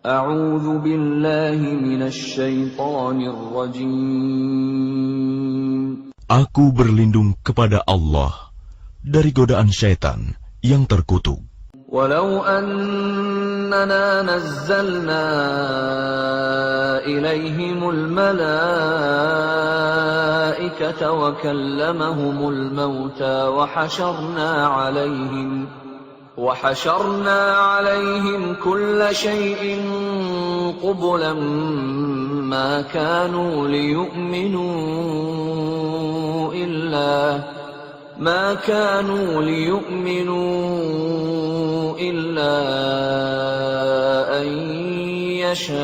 A'udzu billahi minasy syaithanir rajim. Aku berlindung kepada Allah dari godaan syaitan yang terkutuk. Walau annana nazzalna ilaihimul malaikata wa kallamahumul mauta wa حشرنا عليهم كل شيء قبلا ما كانوا ليؤمنوا إلا أن يشاء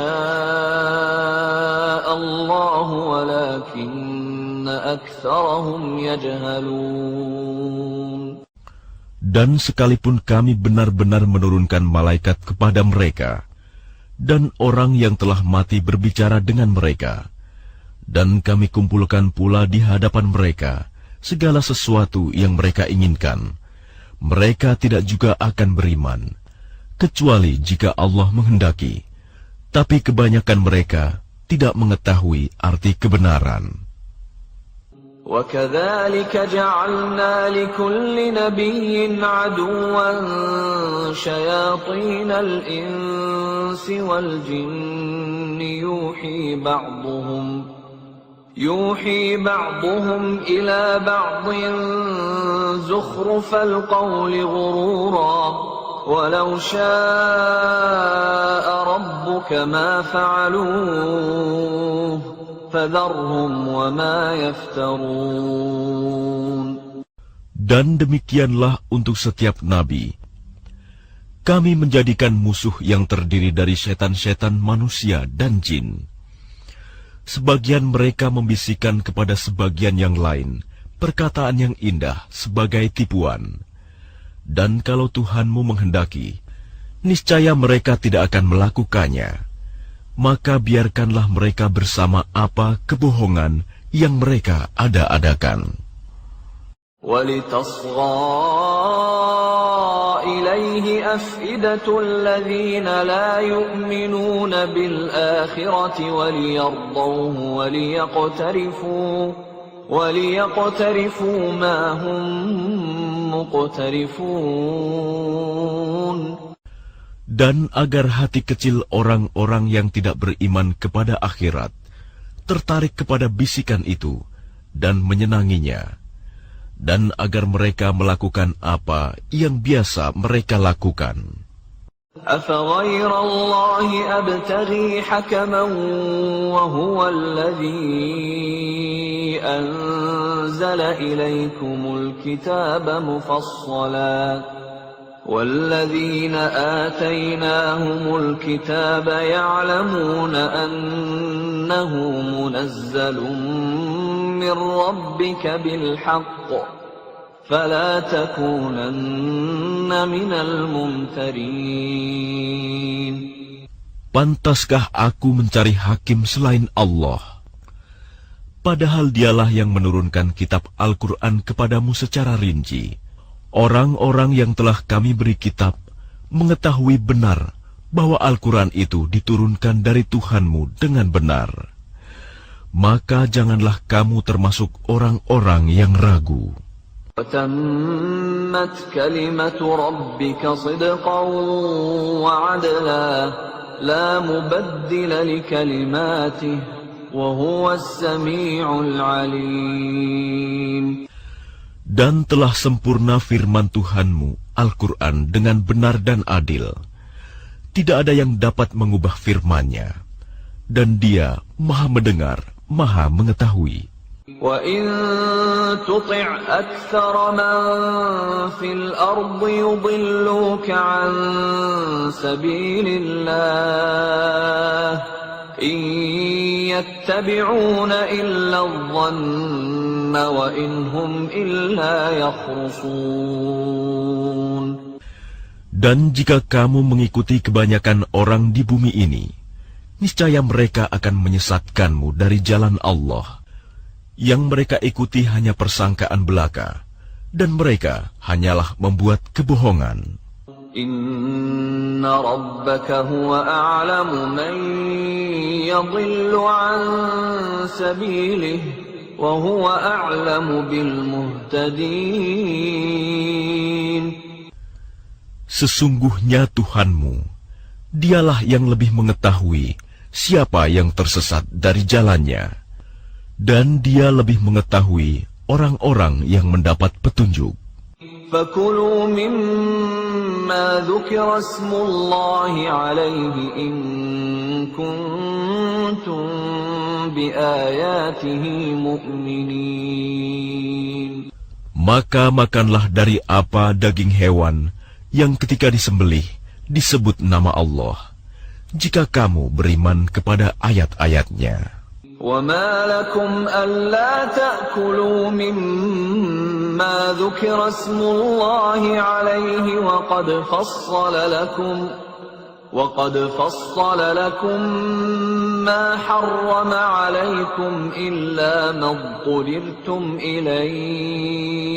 الله ولكن أكثرهم يجهلون. Dan sekalipun kami benar-benar menurunkan malaikat kepada mereka, dan orang yang telah mati berbicara dengan mereka, dan kami kumpulkan pula di hadapan mereka segala sesuatu yang mereka inginkan, mereka tidak juga akan beriman, kecuali jika Allah menghendaki. Tapi kebanyakan mereka tidak mengetahui arti kebenaran. وَكَذَلِكَ جَعَلْنَا لِكُلِّ نَبِيٍّ عَدُوًّا شَيَاطِينَ الْإِنسِ وَالْجِنِّ يُوحِي بَعْضُهُمْ إِلَى بَعْضٍ زُخْرُفَ الْقَوْلِ غُرُورًا وَلَوْ شَاءَ رَبُّكَ مَا فَعَلُوهُ فَذَرْهُمْ وَمَا يَفْتَرُونَ. Dan demikianlah untuk setiap nabi. Kami menjadikan musuh yang terdiri dari setan-setan manusia dan jin. Sebagian mereka membisikkan kepada sebagian yang lain perkataan yang indah sebagai tipuan. Dan kalau Tuhanmu menghendaki, niscaya mereka tidak akan melakukannya. Maka biarkanlah mereka bersama apa kebohongan yang mereka ada-adakan. وَلِتَصْغَى إِلَيْهِ أَفْئِدَةُ الَّذِينَ لَا يُؤْمِنُونَ بِالْآخِرَةِ وَلِيَرْضَوْهُ وَلِيَقْتَرِفُوا مَا هُمْ مُقْتَرِفُونَ. Dan agar hati kecil orang-orang yang tidak beriman kepada akhirat tertarik kepada bisikan itu dan menyenanginya, dan agar mereka melakukan apa yang biasa mereka lakukan. أَفَغَيْرَ اللَّهِ أَبْتَغِي حَكَمًا وَهُوَ الَّذِي أَنزَلَ إِلَيْكُمُ الْكِتَابَ مُفَصَّلًا وَالَّذِينَ آتَيْنَاهُمُ الْكِتَابَ يَعْلَمُونَ أَنَّهُ مُنَزَّلٌ مِّن رَّبِّكَ بِالْحَقِّ فَلَا تَكُونَنَّ مِنَ الْمُمْتَرِينَ. Pantaskah aku mencari hakim selain Allah? Padahal dialah yang menurunkan kitab Al-Quran kepadamu secara rinci. Orang-orang yang telah kami beri kitab mengetahui benar bahwa Al-Quran itu diturunkan dari Tuhanmu dengan benar. Maka janganlah kamu termasuk orang-orang yang ragu. وَتَمَّتْ كَلِمَةُ رَبِّكَ صِدْقًا وَعَدْلًا لَا مُبَدِّلَ لِكَلِمَاتِهِ وَهُوَ السَّمِيعُ الْعَلِيمُ. Dan telah sempurna firman Tuhanmu, Al-Quran, dengan benar dan adil. Tidak ada yang dapat mengubah firman-Nya. Dan Dia Maha mendengar, Maha mengetahui. وَإِن تُطِعْ أَكْثَرَ مَن فِي الْأَرْضِ يُضِلُّوكَ عَن سَبِيلِ اللَّهِ إِن يَتَّبِعُونَ إِلَّا الظَّنَّ وَإِنْ هُمْ إِلَّا يَخْرُصُونَ. Dan jika kamu mengikuti kebanyakan orang di bumi ini, niscaya mereka akan menyesatkanmu dari jalan Allah. Yang mereka ikuti hanya persangkaan belaka, dan mereka hanyalah membuat kebohongan. Inna rabbaka huwa a'lamu man yadhillu an sabilihi wa huwa a'lamu bil muhtadin. Sesungguhnya Tuhanmu, Dialah yang lebih mengetahui siapa yang tersesat dari jalannya, dan Dia lebih mengetahui orang-orang yang mendapat petunjuk. فَكُلُوا مِمَّا ذُكِرَ اسْمُ اللَّهِ عَلَيْهِ إِن كُنتُم بِآيَاتِهِ مُؤْمِنِينَ. Maka makanlah dari apa daging hewan yang ketika disembelih disebut nama Allah, jika kamu beriman kepada ayat-ayatnya. وَمَا لَكُمْ أَلَّا تَأْكُلُوا مِمَّا ذُكِرَ اسْمُ اللَّهِ عَلَيْهِ وَقَدْ فَصَّلَ لَكُم مَّا حَرَّمَ عَلَيْكُمْ إِلَّا مَا اضْطُرِرْتُمْ إِلَيْهِ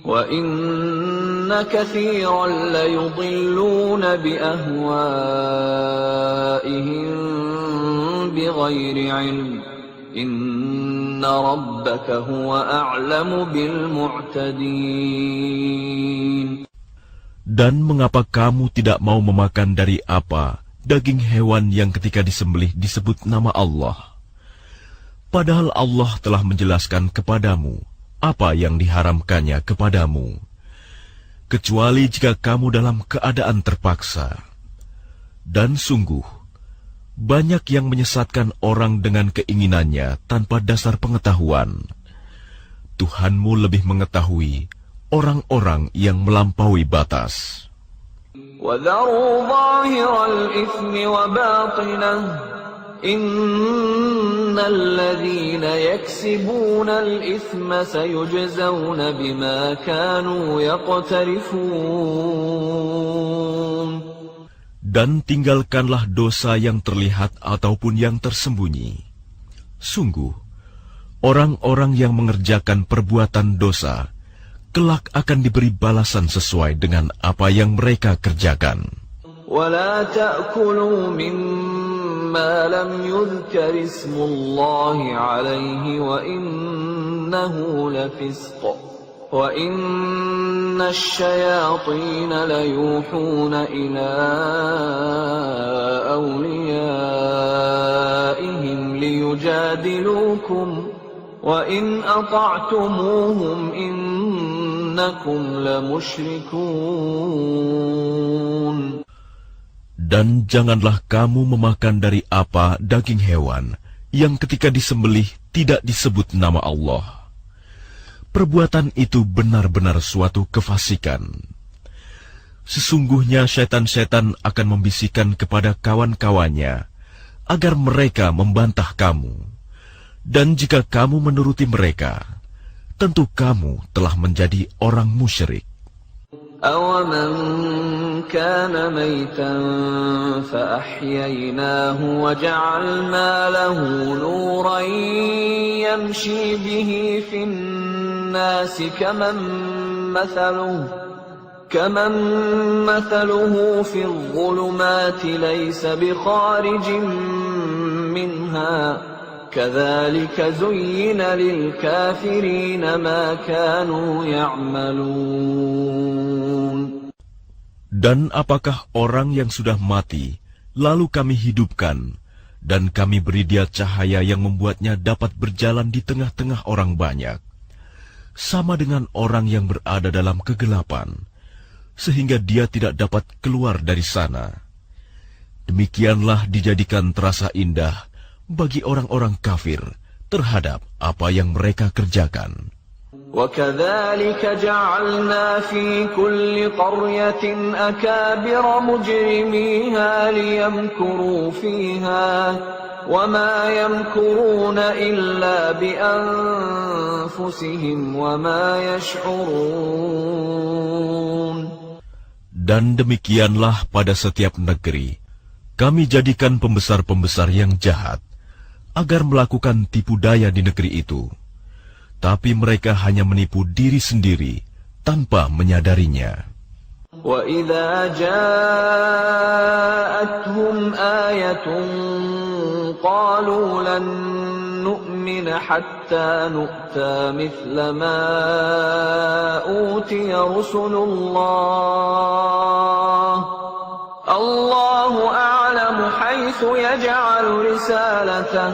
وَإِنَّ كَثِيرًا لَّيُضِلُّونَ بِأَهْوَائِهِم بِغَيْرِ عِلْمٍ إِنَّ رَبَّكَ هُوَ أَعْلَمُ بِالْمُعْتَدِينَ. Dan mengapa kamu tidak mau memakan dari apa daging hewan yang ketika disembelih disebut nama Allah? Padahal Allah telah menjelaskan kepadamu apa yang diharamkannya kepadamu, kecuali jika kamu dalam keadaan terpaksa. Dan sungguh, banyak yang menyesatkan orang dengan keinginannya tanpa dasar pengetahuan. Tuhanmu lebih mengetahui orang-orang yang melampaui batas. وَذَرُوا ظَاهِرَ الْإِثْمِ وَبَاطِنَهُ إِنَّ الَّذِينَ يَكْسِبُونَ الْإِثْمَ سَيُجْزَوْنَ بِمَا كَانُوا يَقْتَرِفُونَ. Dan tinggalkanlah dosa yang terlihat ataupun yang tersembunyi. Sungguh, orang-orang yang mengerjakan perbuatan dosa kelak akan diberi balasan sesuai dengan apa yang mereka kerjakan. وَلَا تَأْكُلُوا مِمَّا لَمْ يُذْكَرِ اسْمُ اللَّهِ عَلَيْهِ وَإِنَّهُ لَفِسْقٌ وَإِنَّ الشَّيَاطِينَ لَيُوحُونَ إِلَىٰ أَوْلِيَائِهِمْ لِيُجَادِلُوكُمْ وَإِنْ أَطَعْتُمُوهُمْ إِنَّكُمْ لَمُشْرِكُونَ. Dan janganlah kamu memakan dari apa daging hewan yang ketika disembelih tidak disebut nama Allah. Perbuatan itu benar-benar suatu kefasikan. Sesungguhnya syaitan-syaitan akan membisikkan kepada kawan-kawannya agar mereka membantah kamu. Dan jika kamu menuruti mereka, tentu kamu telah menjadi orang musyrik. أَوَمَنْ كَانَ مَيْتًا فَأَحْيَيْنَاهُ وَجَعَلْنَا لَهُ نُورًا يَمْشِي بِهِ فِي النَّاسِ كَمَنْ مَثَلُهُ فِي الظُّلُمَاتِ لَيْسَ بِخَارِجٍ مِنْهَا كَذَلِكَ زُيِّنَ لِلْكَافِرِينَ مَا كَانُوا يَعْمَلُونَ. Dan apakah orang yang sudah mati, lalu kami hidupkan, dan kami beri dia cahaya yang membuatnya dapat berjalan di tengah-tengah orang banyak, sama dengan orang yang berada dalam kegelapan, sehingga dia tidak dapat keluar dari sana. Demikianlah dijadikan terasa indah bagi orang-orang kafir terhadap apa yang mereka kerjakan. وَكَذَلِكَ جَعَلْنَا فِي كُلِّ قَرْيَةٍ أَكَابِرَ مُجْرِمِيهَا لِيَمْكُرُوا فِيهَا وَمَا يَمْكُرُونَ إِلَّا بِأَنفُسِهِمْ وَمَا يَشْعُرُونَ. Dan demikianlah pada setiap negeri kami jadikan pembesar-pembesar yang jahat agar melakukan tipu daya di negeri itu. Tapi mereka hanya menipu diri sendiri tanpa menyadarinya. وَإِذَا جَاءَتْهُمْ آيَةٌ قَالُوا لَن نُّؤْمِنَ حَتَّى نُؤْتَىٰ مِثْلَ مَا أُوتِيَ رُسُلُ اللَّهِ اللَّهُ أَعْلَمُ حَيْثُ يَجْعَلُ رِسَالَتَهُ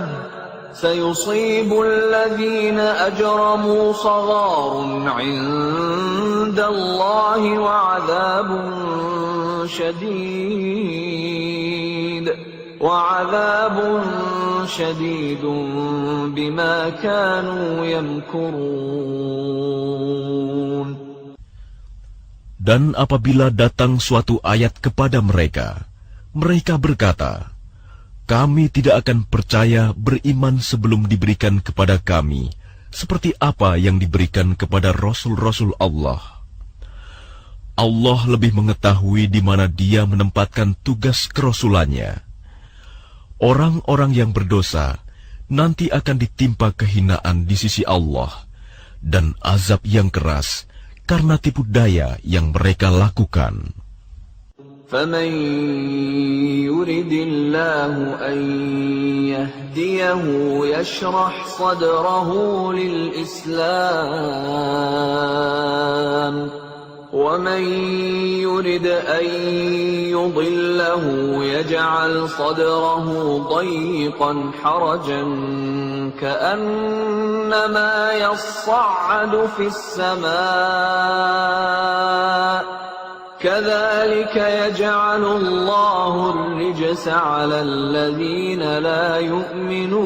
سَيُصِيبُ الَّذِينَ أَجْرَمُوا صَغَارٌ عِندَ اللَّهِ وَعَذَابٌ شَدِيدٌ بِمَا كَانُوا يَمْكُرُونَ. Dan apabila datang suatu ayat kepada mereka, mereka berkata, kami tidak akan percaya beriman sebelum diberikan kepada kami seperti apa yang diberikan kepada Rasul-Rasul Allah. Allah lebih mengetahui di mana Dia menempatkan tugas kerasulannya. Orang-orang yang berdosa nanti akan ditimpa kehinaan di sisi Allah dan azab yang keras karena tipu daya yang mereka lakukan. فَمَن يُرِدِ اللَّهُ أَن يَهْدِيَهُ يَشْرَحْ صَدْرَهُ لِلْإِسْلَامِ وَمَن يُرِدْ أَن يُضِلَّهُ يَجْعَلْ صَدْرَهُ ضَيِّقًا حَرَجًا كَأَنَّمَا يَصَّعَّدُ فِي السَّمَاءِ كَذَلِكَ يَجْعَلُ اللَّهُ الرِّجْسَ عَلَى الَّذِينَ لَا يُؤْمِنُونَ.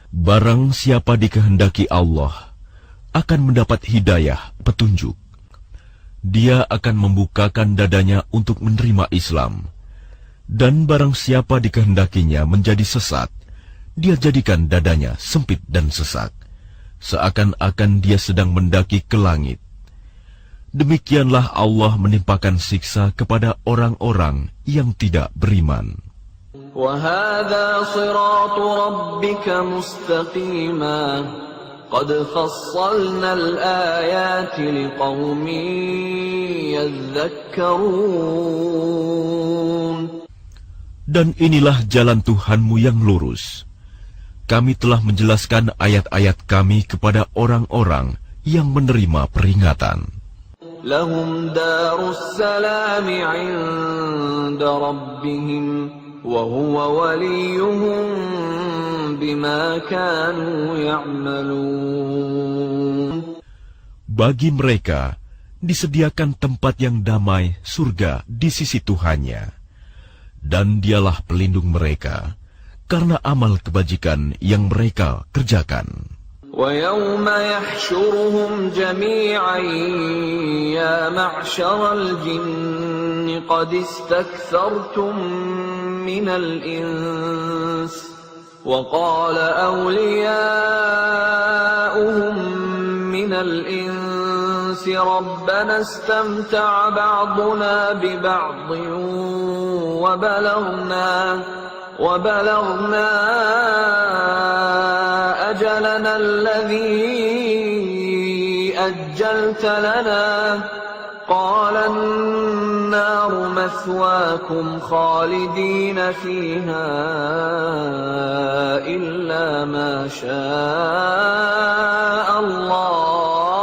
Barang siapa dikehendaki Allah akan mendapat hidayah, petunjuk. Dia akan membukakan dadanya untuk menerima Islam. Dan barang siapa dikehendakinya menjadi sesat, Dia jadikan dadanya sempit dan sesak, seakan-akan dia sedang mendaki ke langit. Demikianlah Allah menimpakan siksa kepada orang-orang yang tidak beriman. وَهَذَا صِرَاطُ رَبِّكَ مُسْتَقِيمًا قَدْ فَصَّلْنَا الْآيَاتِ لِقَوْمٍ يَذَّكَّرُونَ. Dan inilah jalan Tuhanmu yang lurus. Kami telah menjelaskan ayat-ayat kami kepada orang-orang yang menerima peringatan. لهم دار السلام عند ربهم وهو وليهم بما كانوا يعملون. Bagi mereka disediakan tempat yang damai, surga di sisi Tuhannya, dan Dialah pelindung mereka karena amal kebajikan yang mereka kerjakan. وَيَوْمَ يَحْشُرُهُمْ جَمِيعًا يَا مَعْشَرَ الْجِنِّ قَدِ اسْتَكْثَرْتُمْ مِنَ الْإِنسِ وَقَالَ أَوْلِيَاؤُهُمْ مِنَ الْإِنسِ رَبَّنَا اسْتَمْتَعَ بَعْضُنَا بِبَعْضٍ وَبَلَغْنَا أَجَلَنَا الَّذِي أَجَّلْتَ لَنَا قَالَ النَّارُ مَثْوَاكُمْ خَالِدِينَ فِيهَا إِلَّا مَا شَاءَ اللَّهُ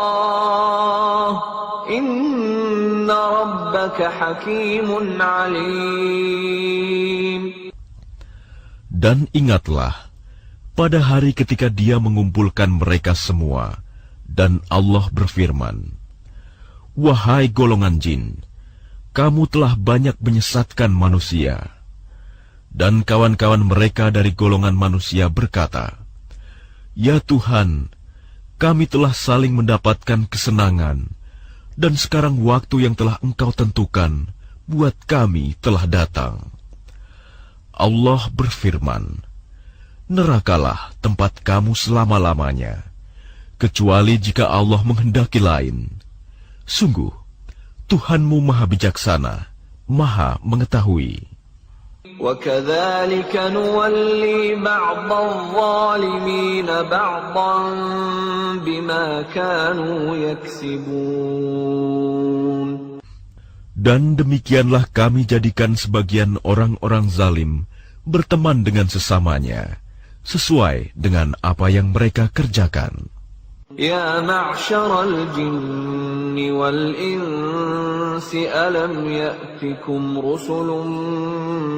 إِنَّ رَبَّكَ حَكِيمٌ عَلِيمٌ. Dan ingatlah, pada hari ketika Dia mengumpulkan mereka semua, dan Allah berfirman, wahai golongan jin, kamu telah banyak menyesatkan manusia. Dan kawan-kawan mereka dari golongan manusia berkata, ya Tuhan, kami telah saling mendapatkan kesenangan, dan sekarang waktu yang telah Engkau tentukan buat kami telah datang. Allah berfirman, nerakalah tempat kamu selama-lamanya, kecuali jika Allah menghendaki lain. Sungguh, Tuhanmu Maha Bijaksana, Maha Mengetahui. وَكَذَلِكَ نُوَلِّي بَعْضَ الظَّالِمِينَ بَعْضًا بِمَا كَانُوا يَكْسِبُونَ. Dan demikianlah kami jadikan sebagian orang-orang zalim berteman dengan sesamanya, sesuai dengan apa yang mereka kerjakan. يا معشر الجن والإنس ألم يأتكم رسل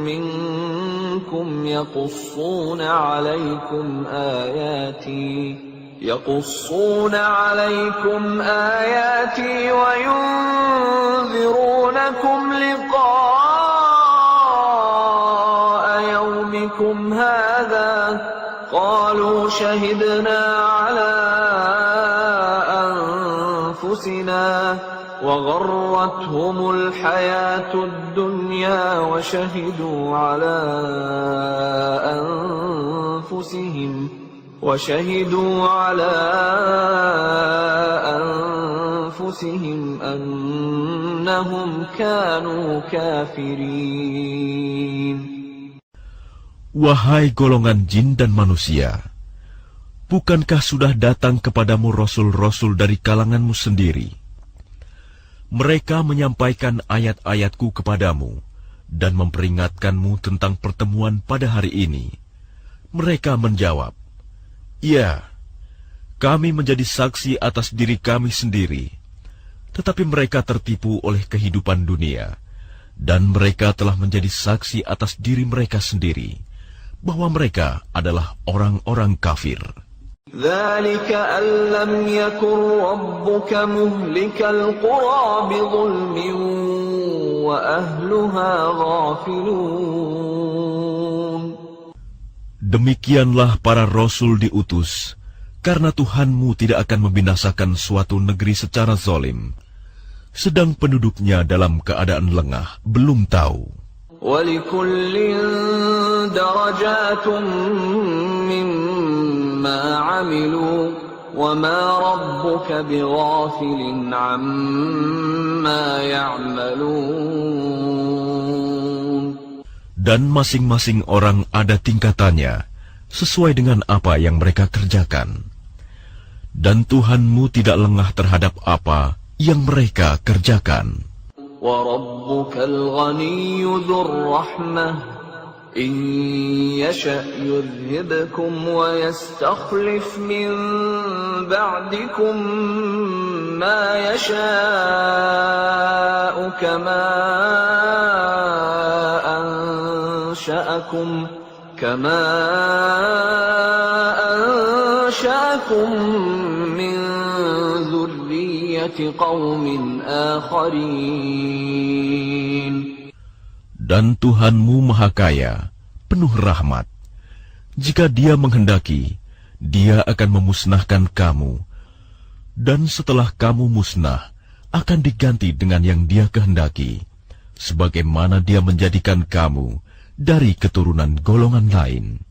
منكم يقصون عليكم آياتي وينذرونكم لقاء يومكم هذا قالوا شهدنا على أنفسنا وغرتهم الحياة الدنيا وشهدوا على أنفسهم أنهم كانوا كافرين. Wahai golongan jin dan manusia, bukankah sudah datang kepadamu rasul-rasul dari kalanganmu sendiri? Mereka menyampaikan ayat-ayatku kepadamu dan memperingatkanmu tentang pertemuan pada hari ini. Mereka menjawab, "Ya, kami menjadi saksi atas diri kami sendiri." Tetapi mereka tertipu oleh kehidupan dunia, dan mereka telah menjadi saksi atas diri mereka sendiri, bahwa mereka adalah orang-orang kafir. ذَلِكَ أَن لَّمْ يَكُن رَّبُّكَ مُهْلِكَ الْقُرَىٰ بِظُلْمٍ وَأَهْلُهَا غَافِلُونَ. Demikianlah para rasul diutus, karena Tuhanmu tidak akan membinasakan suatu negeri secara zalim, sedang penduduknya dalam keadaan lengah, belum tahu. وَلِكُلٍّ دَرَجَاتٌ مِّمَّا عَمِلُوا وَمَا رَبُّكَ بِغَافِلٍ عَمَّا يَعْمَلُونَ. Dan masing-masing orang ada tingkatannya, sesuai dengan apa yang mereka kerjakan. Dan Tuhanmu tidak lengah terhadap apa yang mereka kerjakan. وَرَبُّكَ الْغَنِيُّ ذُو الرَّحْمَةِ إِن يَشَأْ يُذْهِبْكُمْ وَيَسْتَخْلِفْ مِن بَعْدِكُم مَّا يَشَاءُ كَمَا أَنشَأَكُم مِّن ذُرِّيَّةِ قَوْمٍ آخَرِينَ. Dan Tuhanmu Maha Kaya, penuh rahmat. Jika Dia menghendaki, Dia akan memusnahkan kamu, dan setelah kamu musnah, akan diganti dengan yang Dia kehendaki, sebagaimana Dia menjadikan kamu dari keturunan golongan lain.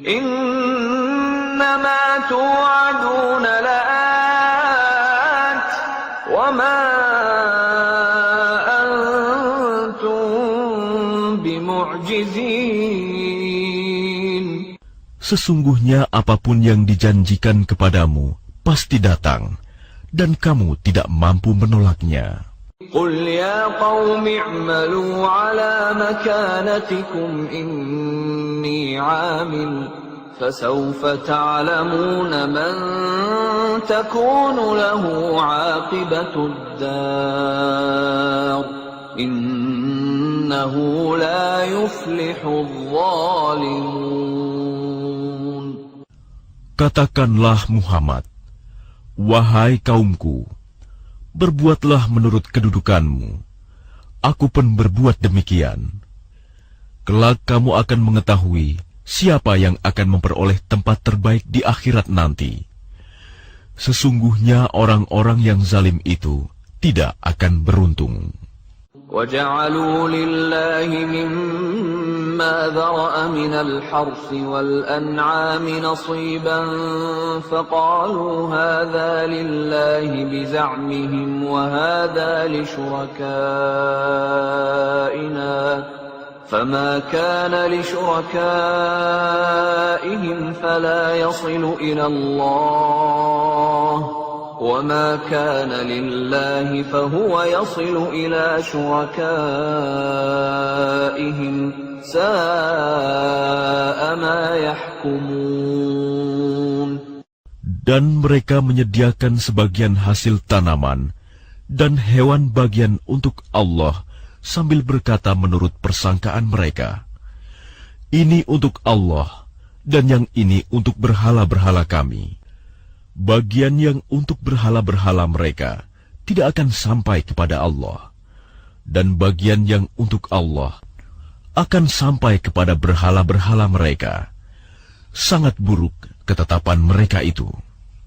Innama tu'aduna la'at wa ma antum bimu'jizin. Sesungguhnya apapun yang dijanjikan kepadamu pasti datang, dan kamu tidak mampu menolaknya. قُلْ يَا قَوْمِ اعْمَلُوا عَلَى مَكَانَتِكُمْ إِنِّي عَامِلٌ فَسَوْفَ تَعْلَمُونَ مَنْ تَكُونُ لَهُ عَاقِبَةُ الدَّارِ إِنَّهُ لَا يُفْلِحُ الظَّالِمُونَ. Katakanlah Muhammad, wahai kaumku, berbuatlah menurut kedudukanmu. Aku pun berbuat demikian. Kelak kamu akan mengetahui siapa yang akan memperoleh tempat terbaik di akhirat nanti. Sesungguhnya orang-orang yang zalim itu tidak akan beruntung. وَجَعَلُوا لِلَّهِ مِمَّا ذَرَأَ مِنَ الْحَرْثِ وَالْأَنْعَامِ نَصِيبًا فَقَالُوا هَذَا لِلَّهِ بِزَعْمِهِمْ وَهَذَا لِشُرَكَائِنَا فما كان لشركائهم فلا يصل إلى الله وما كان لله فهو يصل إلى شركائهم ساء ما يحكمون. Dan mereka menyediakan sebagian hasil tanaman dan hewan bagian untuk Allah sambil berkata menurut persangkaan mereka, ini untuk Allah dan yang ini untuk berhala-berhala kami. Bagian yang untuk berhala-berhala mereka tidak akan sampai kepada Allah, dan bagian yang untuk Allah akan sampai kepada berhala-berhala mereka. Sangat buruk ketetapan mereka itu.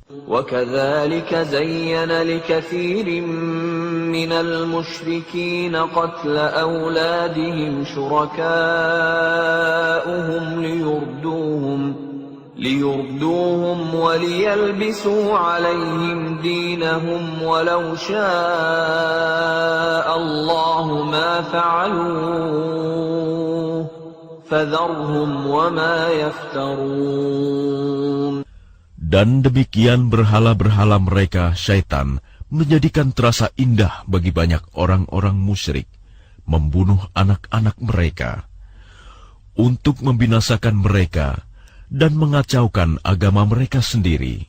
وَكَذَلِكَ زَيَّنَ لِكَثِيرٍ مِّنَ الْمُشْرِكِينَ قَتْلَ أَوْلَادِهِمْ شُرَكَاؤُهُمْ لِيُرْدُوهُمْ وَلِيَلْبِسُوا عَلَيْهِمْ دِينَهُمْ وَلَوْ شَاءَ اللَّهُ مَا فَعَلُوهُ فَذَرْهُمْ وَمَا يَفْتَرُونَ. Dan demikian berhala-berhala mereka, syaitan, menjadikan terasa indah bagi banyak orang-orang musyrik, membunuh anak-anak mereka, untuk membinasakan mereka dan mengacaukan agama mereka sendiri.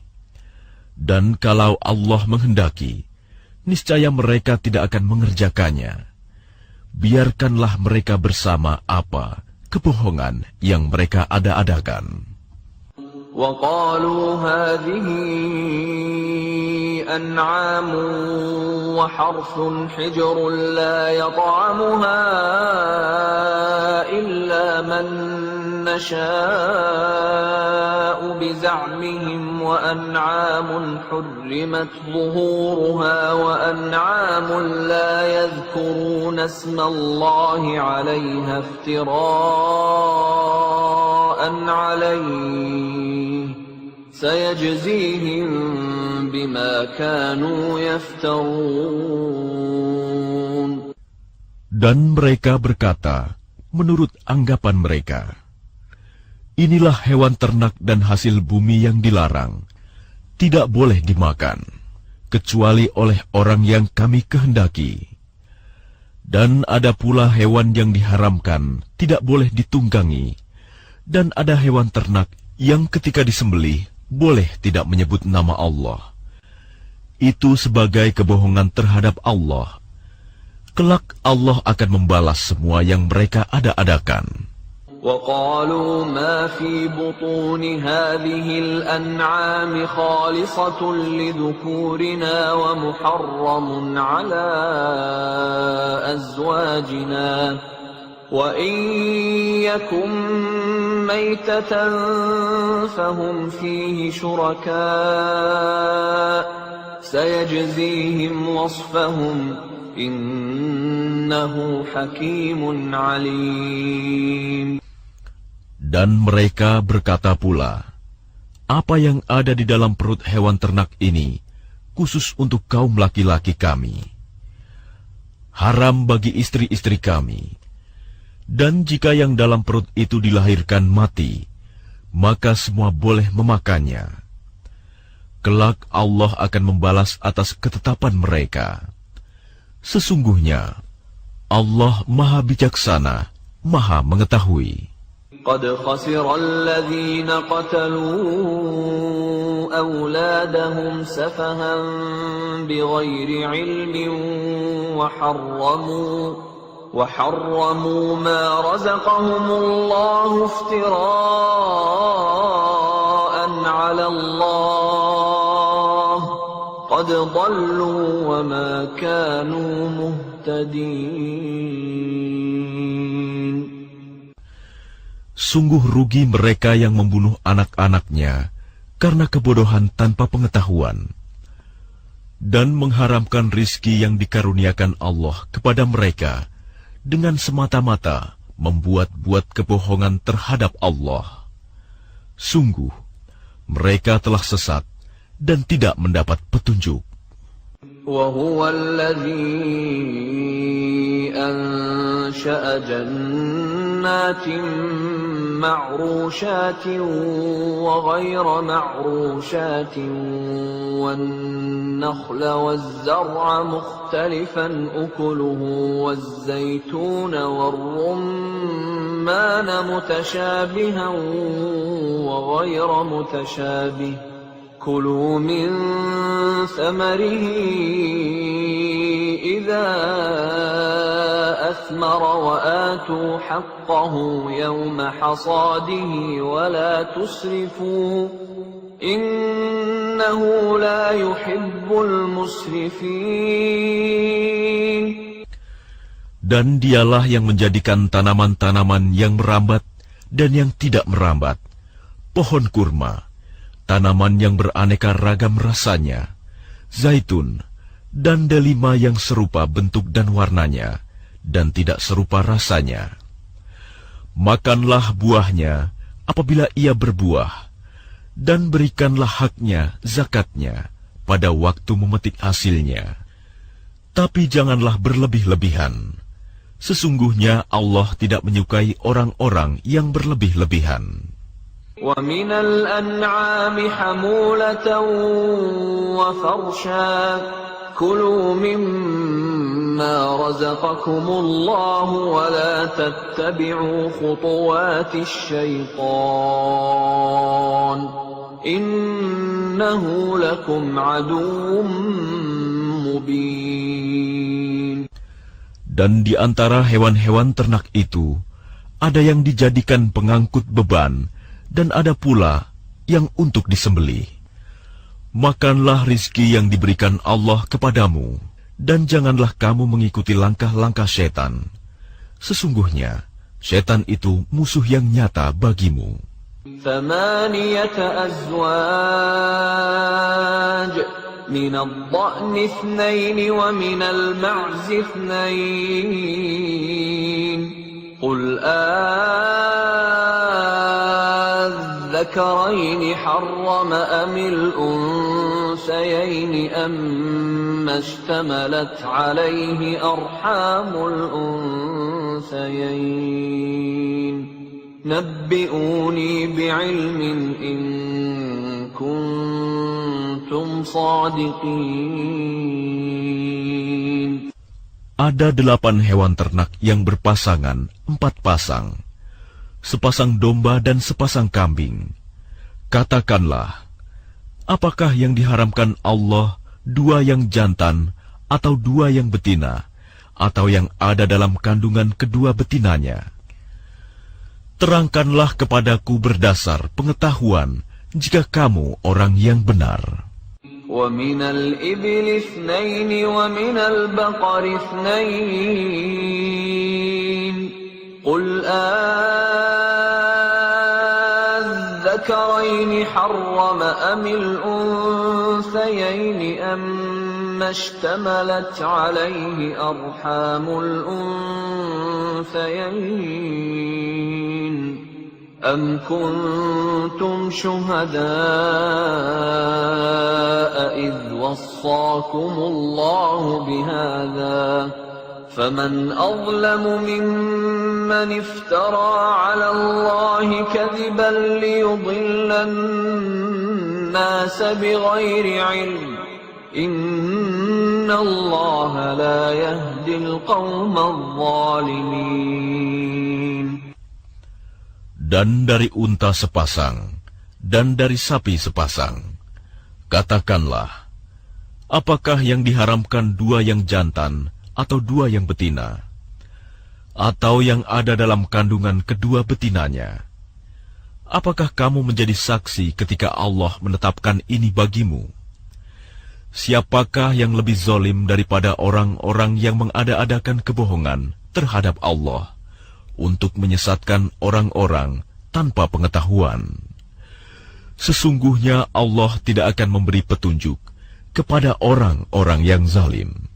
Dan kalau Allah menghendaki, niscaya mereka tidak akan mengerjakannya. Biarkanlah mereka bersama apa kebohongan yang mereka ada-adakan. وَقَالُوا هَٰذِهِ أَنْعَامٌ وَحَرْثٌ حِجْرٌ لَّا يَطْعَمُهَا إِلَّا مَن نَّشَاءُ بِزَعْمِهِمْ وَأَنْعَامٌ حُرِّمَتْ ظُهُورُهَا وَأَنْعَامٌ لَّا يَذْكُرُونَ اسْمَ اللَّهِ عَلَيْهَا افْتِرَاءً عَلَيْهِ سَيَجْزِيهِم بِمَا كَانُوا يَفْتَرُونَ. Dan mereka berkata, menurut anggapan mereka, inilah hewan ternak dan hasil bumi yang dilarang, tidak boleh dimakan, kecuali oleh orang yang kami kehendaki. Dan ada pula hewan yang diharamkan, tidak boleh ditunggangi, dan ada hewan ternak yang ketika disembelih, boleh tidak menyebut nama Allah. Itu sebagai kebohongan terhadap Allah. Kelak Allah akan membalas semua yang mereka ada-adakan. وَقَالُوا مَا فِي بُطُونِ هَٰذِهِ الْأَنْعَامِ خَالِصَةٌ لِذُكُورِنَا وَمُحَرَّمٌ عَلَىٰ أَزْوَاجِنَا وَإِن يَكُن مَّيْتَةً فَهُمْ فِيهِ شُرَكَاءُ سَيَجْزِيهِمْ وَصْفَهُمْ إِنَّهُ حَكِيمٌ عَلِيمٌ. Dan mereka berkata pula, apa yang ada di dalam perut hewan ternak ini, khusus untuk kaum laki-laki kami. Haram bagi istri-istri kami. Dan jika yang dalam perut itu dilahirkan mati, maka semua boleh memakannya. Kelak Allah akan membalas atas ketetapan mereka. Sesungguhnya, Allah Maha Bijaksana, Maha Mengetahui. قد خسر الذين قتلوا أولادهم سفها بغير علم وحرموا ما رزقهم الله افتراء على الله قد ضلوا وما كانوا مهتدين. Sungguh rugi mereka yang membunuh anak-anaknya karena kebodohan tanpa pengetahuan, dan mengharamkan rizki yang dikaruniakan Allah kepada mereka dengan semata-mata membuat-buat kebohongan terhadap Allah. Sungguh, mereka telah sesat dan tidak mendapat petunjuk. وهو الذي أنشأ جنات معروشات وغير معروشات والنخل والزرع مختلفا أكله والزيتون والرمان متشابها وغير متشابه كلوا من ثمره إذا أثمر وآتوا حقه يوم حصاده ولا تسرفوا إنه لا يحب المسرفين. Dan dialah yang menjadikan tanaman-tanaman yang merambat dan yang tidak merambat, pohon kurma, tanaman yang beraneka ragam rasanya, zaitun, dan delima yang serupa bentuk dan warnanya, dan tidak serupa rasanya. Makanlah buahnya apabila ia berbuah, dan berikanlah haknya, zakatnya, pada waktu memetik hasilnya. Tapi janganlah berlebih-lebihan. Sesungguhnya Allah tidak menyukai orang-orang yang berlebih-lebihan. وَمِنَ الْأَنْعَامِ حَمُولَةً وَفَرْشًا كُلُوا مِمَّا رَزَقَكُمُ اللَّهُ وَلَا تَتَّبِعُوا خُطُوَاتِ الشَّيْطَانِ إِنَّهُ لَكُمْ عَدُوٌّ مُبِينٌ. Dan di antara hewan-hewan ternak itu ada yang dijadikan pengangkut beban, dan ada pula yang untuk disembelih. Makanlah rizki yang diberikan Allah kepadamu, dan janganlah kamu mengikuti langkah-langkah setan. Sesungguhnya, setan itu musuh yang nyata bagimu. 8 أزواج من الضأن 2 ومن المعز 2 قل الذكرين حرم أم الأنثيين أما اشتملت عليه أرحام الأنثيين نبئوني بعلم إن كنتم صادقين. Ada 8 hewan ternak yang berpasangan, 4 pasang, sepasang domba dan sepasang kambing. Katakanlah, apakah yang diharamkan Allah 2 yang jantan atau 2 yang betina, atau yang ada dalam kandungan kedua betinanya? Terangkanlah kepadaku berdasar pengetahuan jika kamu orang yang benar. وَمِنَ الْإِبِلِ 2 وَمِنَ الْبَقَرِ 2 قُلْ الذكرين حرم أم الأنثيين أما اشتملت عليه أرحام الأنثيين أم كنتم شهداء إذ وصاكم الله بهذا فمن أظلم ممن افترى على الله كذبا ليضل الناس بغير علم إن الله لا يهدي القوم الظالمين. Dan dari unta sepasang, dan dari sapi sepasang. Katakanlah, apakah yang diharamkan 2 yang jantan, atau 2 yang betina, atau yang ada dalam kandungan kedua betinanya? Apakah kamu menjadi saksi ketika Allah menetapkan ini bagimu? Siapakah yang lebih zalim daripada orang-orang yang mengada-adakan kebohongan terhadap Allah untuk menyesatkan orang-orang tanpa pengetahuan? Sesungguhnya Allah tidak akan memberi petunjuk kepada orang-orang yang zalim.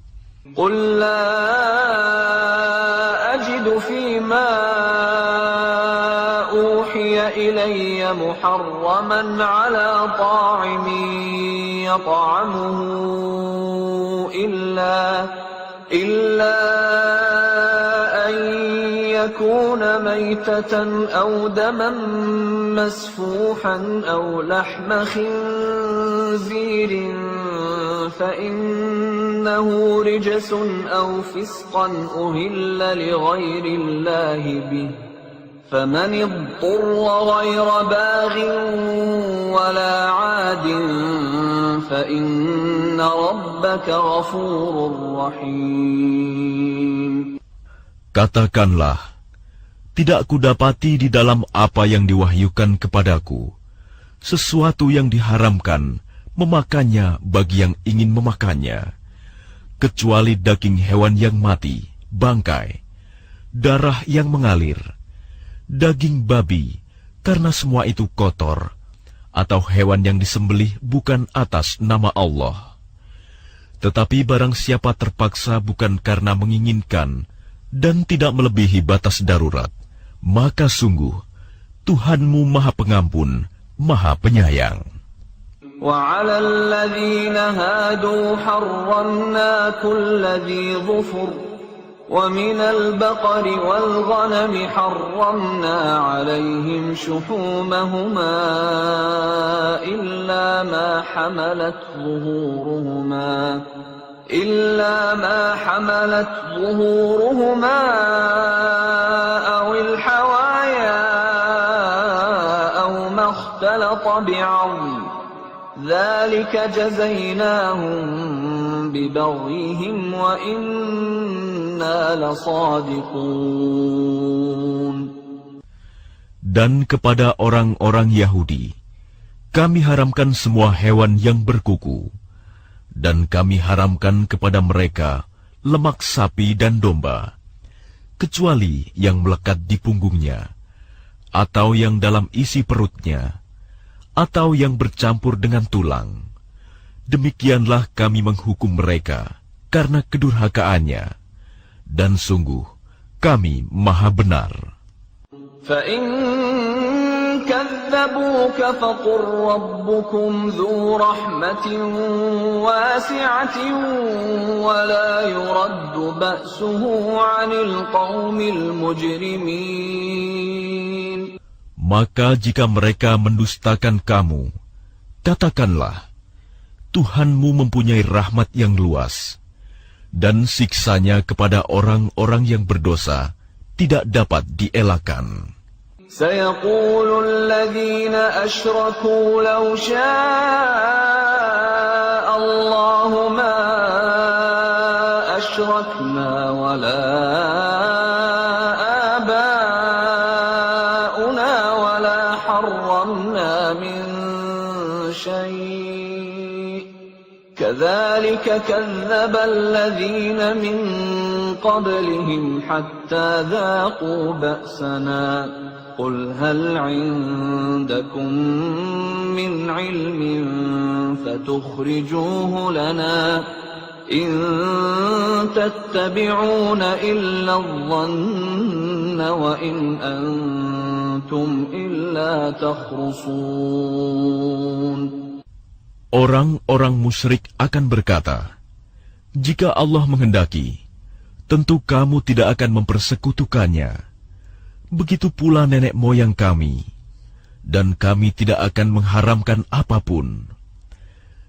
قُلْ لَا أَجِدُ فِي مَا أُوحِيَ إِلَيَّ مُحَرَّمًا عَلَى طَاعِمٍ يَطْعَمُهُ إلا أن يكون ميتة أو دما مسفوحا أو لحم خنزير فإنه رجس أو فسقا أهل لغير الله به فمن اضطر غير باغ ولا عاد فإن ربك غفور رحيم. Katakanlah, tidak kudapati di dalam apa yang diwahyukan kepadaku sesuatu yang diharamkan memakannya bagi yang ingin memakannya, kecuali daging hewan yang mati, bangkai, darah yang mengalir, daging babi, karena semua itu kotor, atau hewan yang disembelih bukan atas nama Allah. Tetapi barang siapa terpaksa bukan karena menginginkan dan tidak melebihi batas darurat, maka sungguh Tuhanmu Maha Pengampun, Maha Penyayang. وعلى الذين هادوا حرمنا كل ذي ظفر ومن البقر والغنم حرمنا عليهم شحومهما إلا ما حملت ظهورهما أو الحوايا أو ما اختلط بعظم ذلك جزيناهم ببغيهم وإنا لصادقون. Dan kepada orang-orang Yahudi, kami haramkan semua hewan yang berkuku, dan kami haramkan kepada mereka lemak sapi dan domba, kecuali yang melekat di punggungnya, atau yang dalam isi perutnya, atau yang bercampur dengan tulang. Demikianlah kami menghukum mereka karena kedurhakaannya, dan sungguh kami Maha Benar. فَإِن كَذَّبُوكَ فَقُل رَّبُّكُمْ ذُو رَحْمَةٍ وَاسِعَةٍ وَلَا يُرَدُّ بَأْسُهُ عَنِ الْقَوْمِ الْمُجْرِمِينَ. Maka jika mereka mendustakan kamu, katakanlah, Tuhanmu mempunyai rahmat yang luas, dan siksanya kepada orang-orang yang berdosa tidak dapat dielakkan. سيقول الذين أشركوا لو شاء الله ما أشركنا ولا آباؤنا ولا حرمنا من شيء كذلك كذب الذين من قبلهم حتى ذاقوا بأسنا قل هل عندكم من علم فتخرجوه لنا إن تتبعون إلا الظن وإن أنتم إلا تخرصون. Orang-orang musyrik akan berkata, jika Allah menghendaki, tentu kamu tidak akan mempersekutukannya. Begitu pula nenek moyang kami, dan kami tidak akan mengharamkan apapun.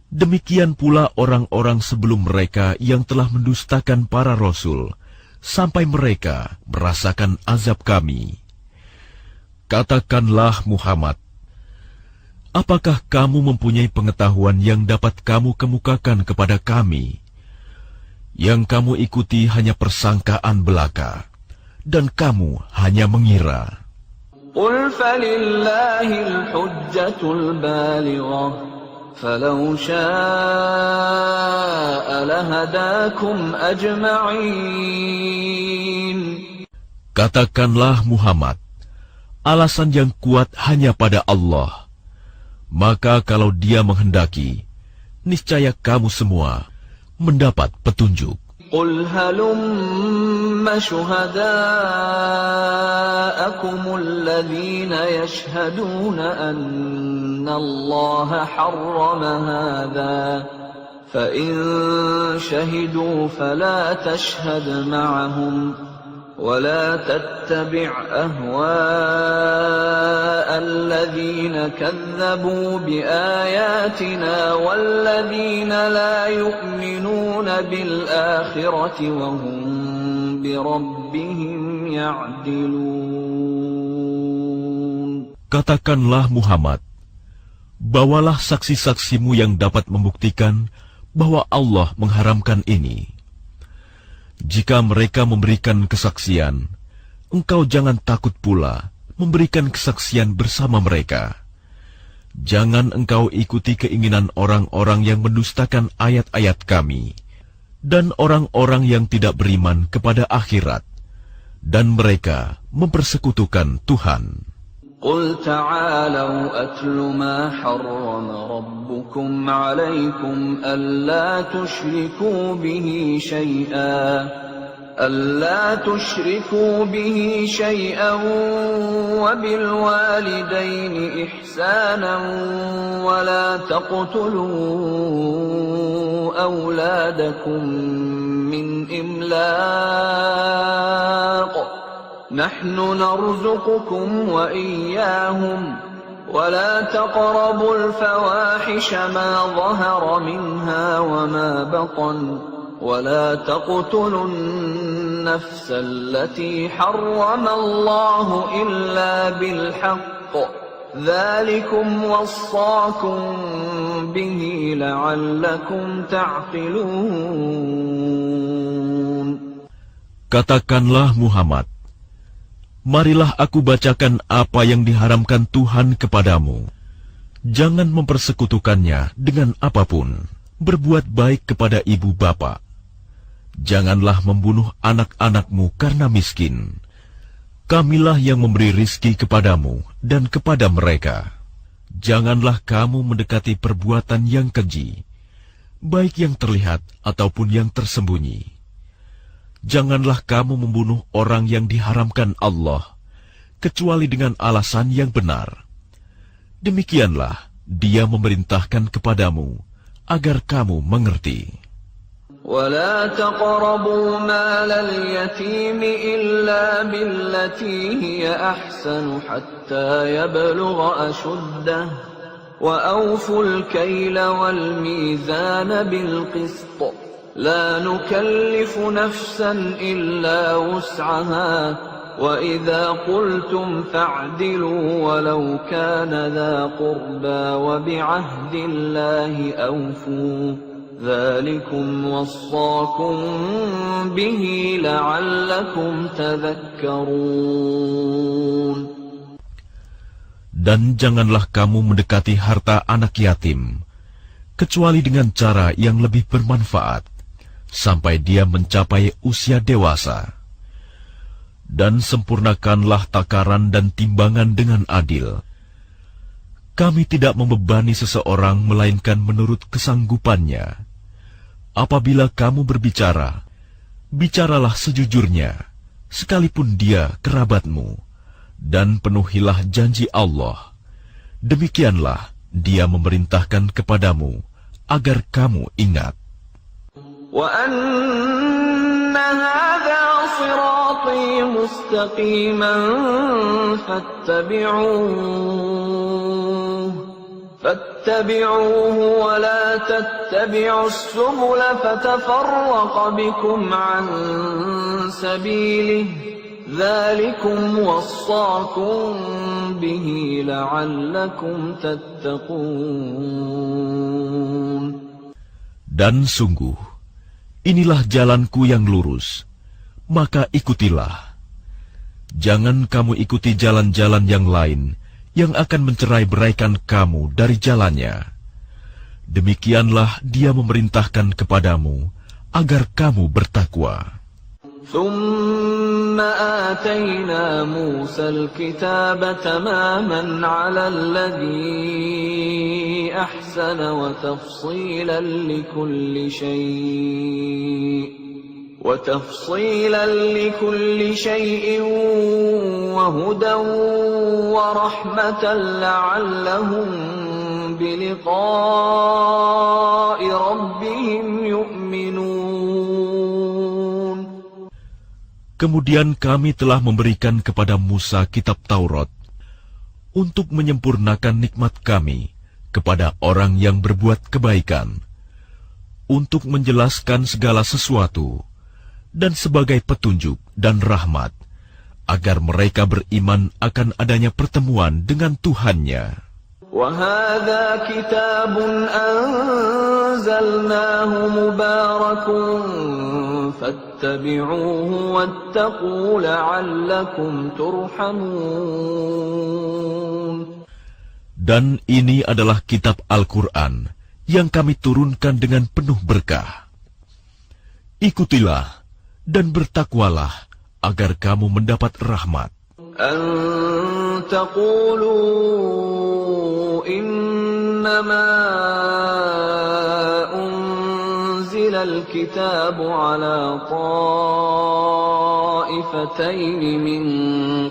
Demikian pula orang-orang sebelum mereka yang telah mendustakan para rasul, sampai mereka merasakan azab kami. Katakanlah Muhammad, apakah kamu mempunyai pengetahuan yang dapat kamu kemukakan kepada kami? Yang kamu ikuti hanya persangkaan belaka, dan kamu hanya mengira. قل فلله الحجة البالغة فلو شاء لهداكم أجمعين. Katakanlah Muhammad, alasan yang kuat hanya pada Allah. Maka kalau Dia menghendaki, niscaya kamu semua mendapat petunjuk. قل هلم شهداءكم الذين يشهدون أن الله حرم هذا فإن شهدوا فلا تشهد معهم ولا تتبع أهواء الذين كذبوا بآياتنا والذين لا يؤمنون بالآخرة وهم بربهم يعدلون. Katakanlah Muhammad, bawalah saksi-saksimu yang dapat membuktikan bahwa Allah mengharamkan ini. Jika mereka memberikan kesaksian, engkau jangan takut pula memberikan kesaksian bersama mereka. Jangan engkau ikuti keinginan orang-orang yang mendustakan ayat-ayat kami, dan orang-orang yang tidak beriman kepada akhirat, dan mereka mempersekutukan Tuhan. قل تعالوا أتل ما حرم ربكم عليكم ألا تشركوا به شيئا وبالوالدين إحسانا ولا تقتلوا أولادكم من إملاق نحن نرزقكم وإياهم ولا تقربوا الفواحش ما ظهر منها وما بطن ولا تقتلوا النفس التي حرم الله إلا بالحق ذلكم وصاكم به لعلكم تعقلون. Katakanlah Muhammad, marilah aku bacakan apa yang diharamkan Tuhan kepadamu. Jangan mempersekutukannya dengan apapun. Berbuat baik kepada ibu bapa. Janganlah membunuh anak-anakmu karena miskin. Kamilah yang memberi rizki kepadamu dan kepada mereka. Janganlah kamu mendekati perbuatan yang keji, baik yang terlihat ataupun yang tersembunyi. Janganlah kamu membunuh orang yang diharamkan Allah, kecuali dengan alasan yang benar. Demikianlah Dia memerintahkan kepadamu, agar kamu mengerti. ولا تقربوا مال اليتيم إلا بالتي هي أحسن حتى يبلغ أشده وأوفوا الكيل والميزان بالقسط لا نكلف نفسا إلا وسعها وإذا قلتم فاعدلوا ولو كان ذا قربى وبعهد الله أوفوا ذلكم وصاكم به لعلكم تذكرون. Dan janganlah kamu mendekati harta anak yatim, kecuali dengan cara yang lebih bermanfaat, sampai dia mencapai usia dewasa. Dan sempurnakanlah takaran dan timbangan dengan adil. Kami tidak membebani seseorang melainkan menurut kesanggupannya. Apabila kamu berbicara, bicaralah sejujurnya, sekalipun dia kerabatmu, dan penuhilah janji Allah. Demikianlah Dia memerintahkan kepadamu, agar kamu ingat. وَأَنَّ هَذَا صِرَاطِي مُسْتَقِيمًا فَاتَّبِعُوهُ وَلَا تَتَّبِعُوا السُّبُلَ فَتَفَرَّقَ بِكُمْ عَنْ سَبِيلِهِ ذَلِكُمْ وَصَّاكُمْ بِهِ لَعَلَّكُمْ تَتَّقُونَ. Dan sungguh, inilah jalanku yang lurus, maka ikutilah. Jangan kamu ikuti jalan-jalan yang lain, yang akan mencerai-beraikan kamu dari jalannya. Demikianlah Dia memerintahkan kepadamu, agar kamu bertakwa. ثُمَّ آتَيْنَا مُوسَى الْكِتَابَ تَمَامًا عَلَى الَّذِي أَحْسَنَ وَتَفْصِيلًا لِكُلِّ شَيْءٍ وَهُدًى وَرَحْمَةً لَعَلَّهُمْ بلقاء ربهم يؤمنون. Kemudian kami telah memberikan kepada Musa kitab Taurat untuk menyempurnakan nikmat kami kepada orang yang berbuat kebaikan, untuk menjelaskan segala sesuatu, dan sebagai petunjuk dan rahmat, agar mereka beriman akan adanya pertemuan dengan Tuhannya. وَهَذَا كِتَابٌ أَنزَلْنَاهُ مُبَارَكٌ فَاتَّبِعُوهُ وَاتَّقُوا لَعَلَّكُمْ تُرْحَمُونَ. Dan ini adalah kitab Al-Quran yang kami turunkan dengan penuh berkah. Ikutilah dan bertakwalah agar kamu mendapat rahmat. أَن تَقُولُوا إِنَّمَا أُنزِلَ الْكِتَابُ عَلَى طَائِفَتَيْنِ مِنْ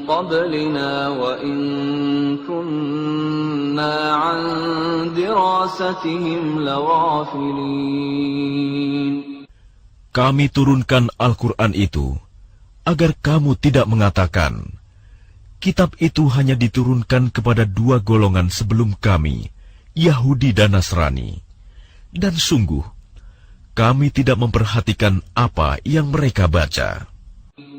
قَبْلِنَا وَإِنْ كُنَّا عَنْ دِرَاسَتِهِمْ لَغَافِلِينَ. Kami turunkan Al-Quran itu agar kamu tidak mengatakan, kitab itu hanya diturunkan kepada dua golongan sebelum kami, Yahudi dan Nasrani. Dan sungguh, kami tidak memperhatikan apa yang mereka baca.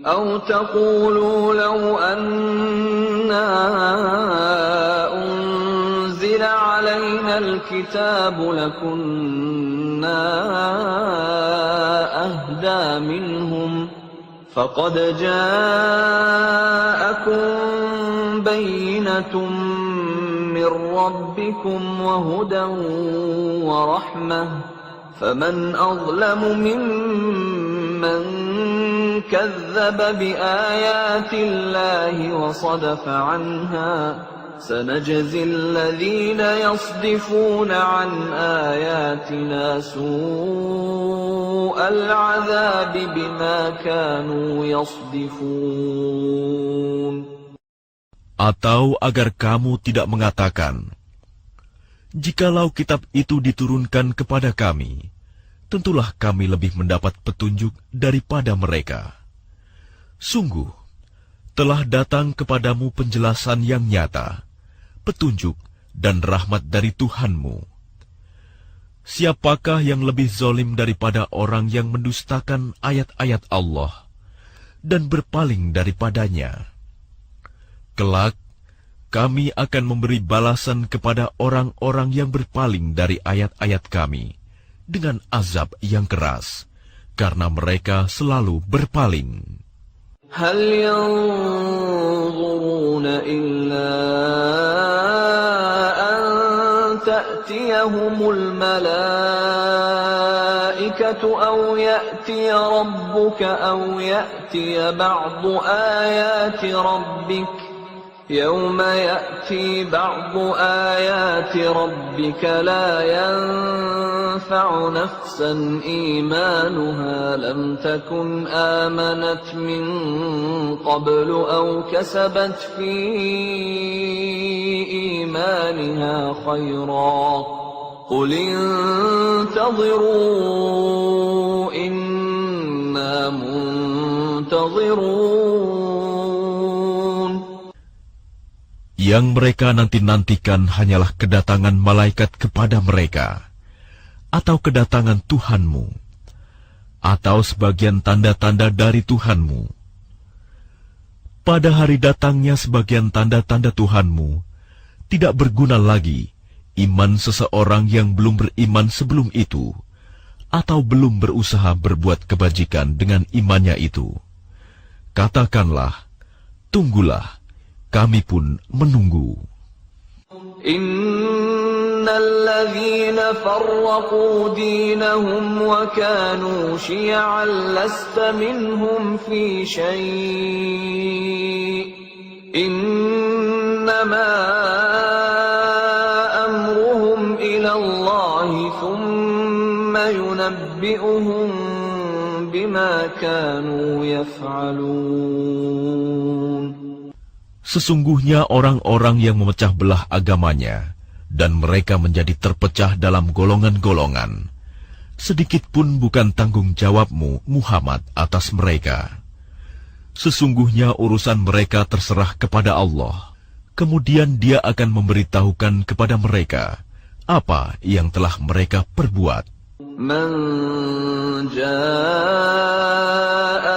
أَوْ تَقُولُوا لَوْ أَنَّا أُنزِلَ عَلَيْنَا الْكِتَابُ لَكُنَّا أَهْدَى مِنْهُمْ فَقَدْ جَاءَكُمْ بَيِّنَةٌ مِّن رَّبِّكُمْ وَهُدًى وَرَحْمَةٌ فَمَنْ أَظْلَمُ مِمَّنْ كَذَّبَ بِآيَاتِ اللَّهِ وَصَدَفَ عَنْهَا سَنَجْزِي الَّذِينَ يَصْدِفُونَ عَنْ آيَاتِنَا سُوءَ الْعَذَابِ بِمَا كَانُوا يَصْدِفُونَ. Atau agar kamu tidak mengatakan, jikalau kitab itu diturunkan kepada kami, tentulah kami lebih mendapat petunjuk daripada mereka. Sungguh, telah datang kepadamu penjelasan yang nyata, petunjuk dan rahmat dari Tuhanmu. Siapakah yang lebih zalim daripada orang yang mendustakan ayat-ayat Allah dan berpaling daripadanya? Kelak, kami akan memberi balasan kepada orang-orang yang berpaling dari ayat-ayat kami dengan azab yang keras, karena mereka selalu berpaling. هل ينظرون إلا أن تأتيهم الملائكة أو يأتي ربك أو يأتي بعض آيات ربك يوم يأتي بعض آيات ربك لا ينفع نفسا إيمانها لم تكن آمنت من قبل أو كسبت في إيمانها خيرا قل انتظروا إنا منتظرون. Yang mereka nanti-nantikan hanyalah kedatangan malaikat kepada mereka, atau kedatangan Tuhanmu, atau sebagian tanda-tanda dari Tuhanmu. Pada hari datangnya sebagian tanda-tanda Tuhanmu, tidak berguna lagi iman seseorang yang belum beriman sebelum itu, atau belum berusaha berbuat kebajikan dengan imannya itu. Katakanlah, tunggulah, kami pun menunggu. Innalladzina farraqu dinahum wa kanu syi'an lasta minhum fi syai' innama amruhum ila Allah thumma yunabbi'uhum bima kanu yaf'alun. Sesungguhnya orang-orang yang memecah belah agamanya dan mereka menjadi terpecah dalam golongan-golongan. Sedikit pun bukan tanggung jawabmu, Muhammad, atas mereka. Sesungguhnya urusan mereka terserah kepada Allah. Kemudian Dia akan memberitahukan kepada mereka apa yang telah mereka perbuat. Man jaa'a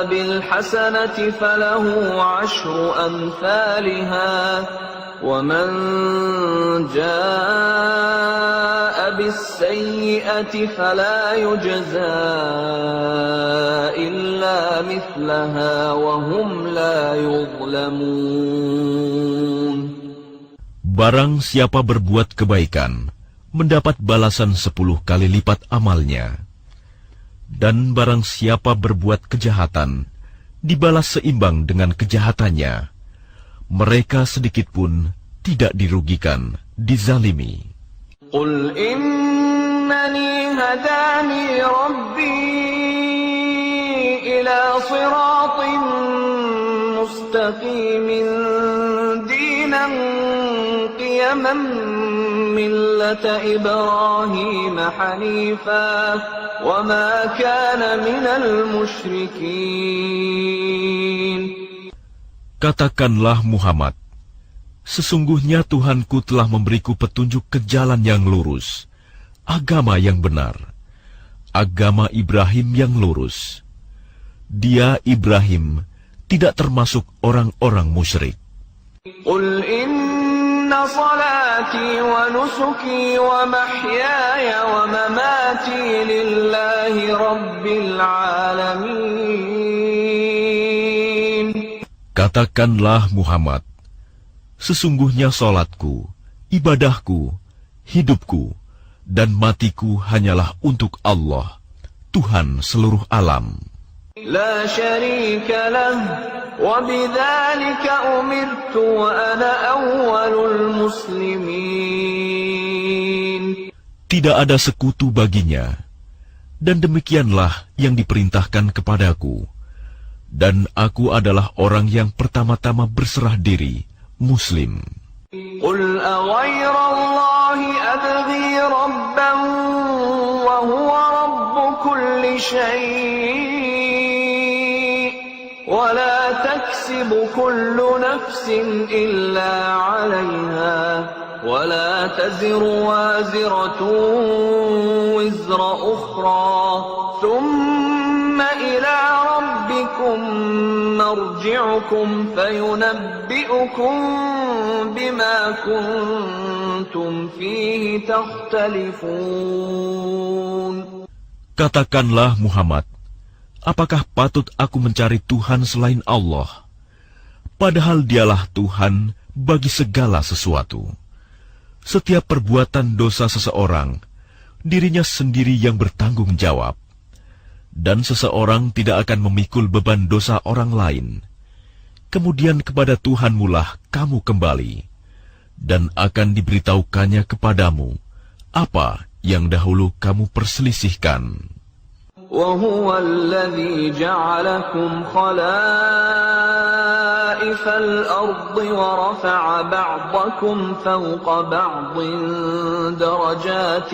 bil hasanati falahu 'ashru amsalha wa man jaa'a bis sayyi'ati fala yujzaa illa mithlaha wa hum la yuzlamun. Barang siapa berbuat kebaikan, mendapat balasan 10 kali lipat amalnya. Dan barang siapa berbuat kejahatan, dibalas seimbang dengan kejahatannya. Mereka sedikit pun tidak dirugikan, dizalimi. Qul innani hadani rabbi ila siratin mustaqimin dinan qiyaman millata Ibrahim hanifan wa ma kana minal musyrikin. Katakanlah Muhammad, sesungguhnya Tuhanku telah memberiku petunjuk ke jalan yang lurus, agama yang benar, agama Ibrahim yang lurus. Dia, Ibrahim, tidak termasuk orang-orang musyrik. Qul inna salati wa nusuki wa mahyaya wa mamati lillahi rabbil alamin. Katakanlah Muhammad, sesungguhnya salatku, ibadahku, hidupku, dan matiku hanyalah untuk Allah, Tuhan seluruh alam. La syarika lah, wa bidzalika umirtu wa ana awwalul muslimin. Tidak ada sekutu baginya, dan demikianlah yang diperintahkan kepadaku. Dan aku adalah orang yang pertama-tama berserah diri, Muslim. Qul aghayra Allahi abghi rabban wa huwa rabbu kulli syai' wa la taksibu kullu nafsin illa 'alayha wa la taziru waziratun wizra ukhra thumma ila rabbikum marji'ukum fayunabbi'ukum bima kuntum fihi takhtalifun. Katakanlah Muhammad, apakah patut aku mencari Tuhan selain Allah? Padahal Dialah Tuhan bagi segala sesuatu. Setiap perbuatan dosa seseorang, dirinya sendiri yang bertanggung jawab. Dan seseorang tidak akan memikul beban dosa orang lain. Kemudian kepada Tuhanmulah kamu kembali, dan akan diberitahukannya kepadamu apa yang dahulu kamu perselisihkan. وَهُوَ الَّذِي جَعَلَكُمْ خَلَائِفَ الْأَرْضِ وَرَفَعَ بَعْضَكُمْ فَوْقَ بَعْضٍ دَرَجَاتٍ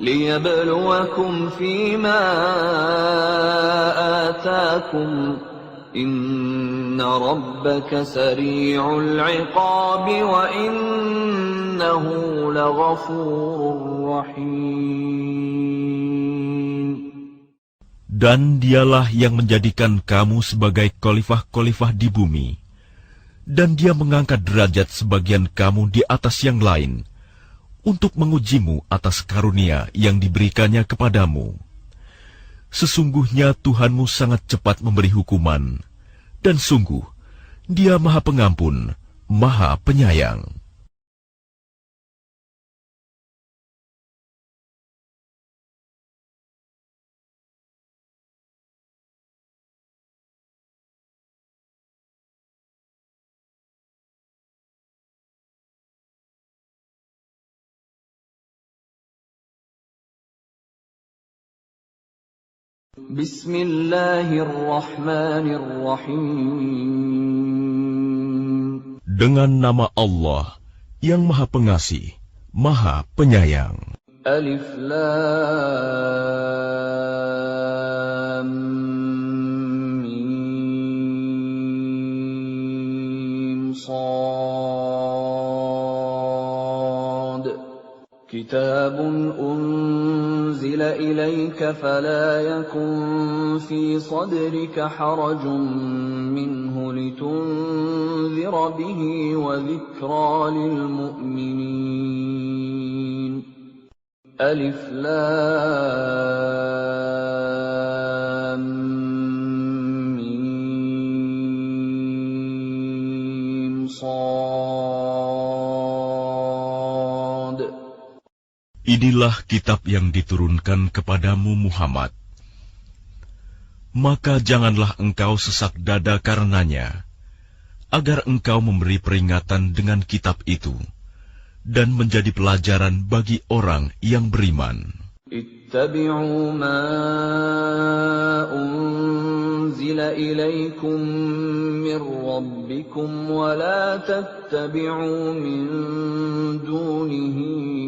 لِيَبْلُوَكُمْ فِيمَا آتَاكُمْ إِنَّ رَبَّكَ سَرِيعُ الْعِقَابِ وَإِنَّهُ لَغَفُورٌ رَحِيمٌ. Dan Dialah yang menjadikan kamu sebagai khalifah-khalifah di bumi, dan Dia mengangkat derajat sebagian kamu di atas yang lain, untuk mengujimu atas karunia yang diberikannya kepadamu. Sesungguhnya Tuhanmu sangat cepat memberi hukuman, dan sungguh Dia Maha Pengampun, Maha Penyayang. Bismillahirrahmanirrahim. Dengan nama Allah yang Maha Pengasih, Maha Penyayang. Alif Lam Mim Shad. Kitabun unzila ilayka fala yakun fi sadrika harajun minhu litunzira bihi wa dhikra lil mu'minin. Alif Lam Mim Shad. Inilah kitab yang diturunkan kepadamu Muhammad. Maka janganlah engkau sesak dada karenanya, agar engkau memberi peringatan dengan kitab itu, dan menjadi pelajaran bagi orang yang beriman. Ittabi'u ma unzila ilaykum min rabbikum wa la tattabi'u min dunihi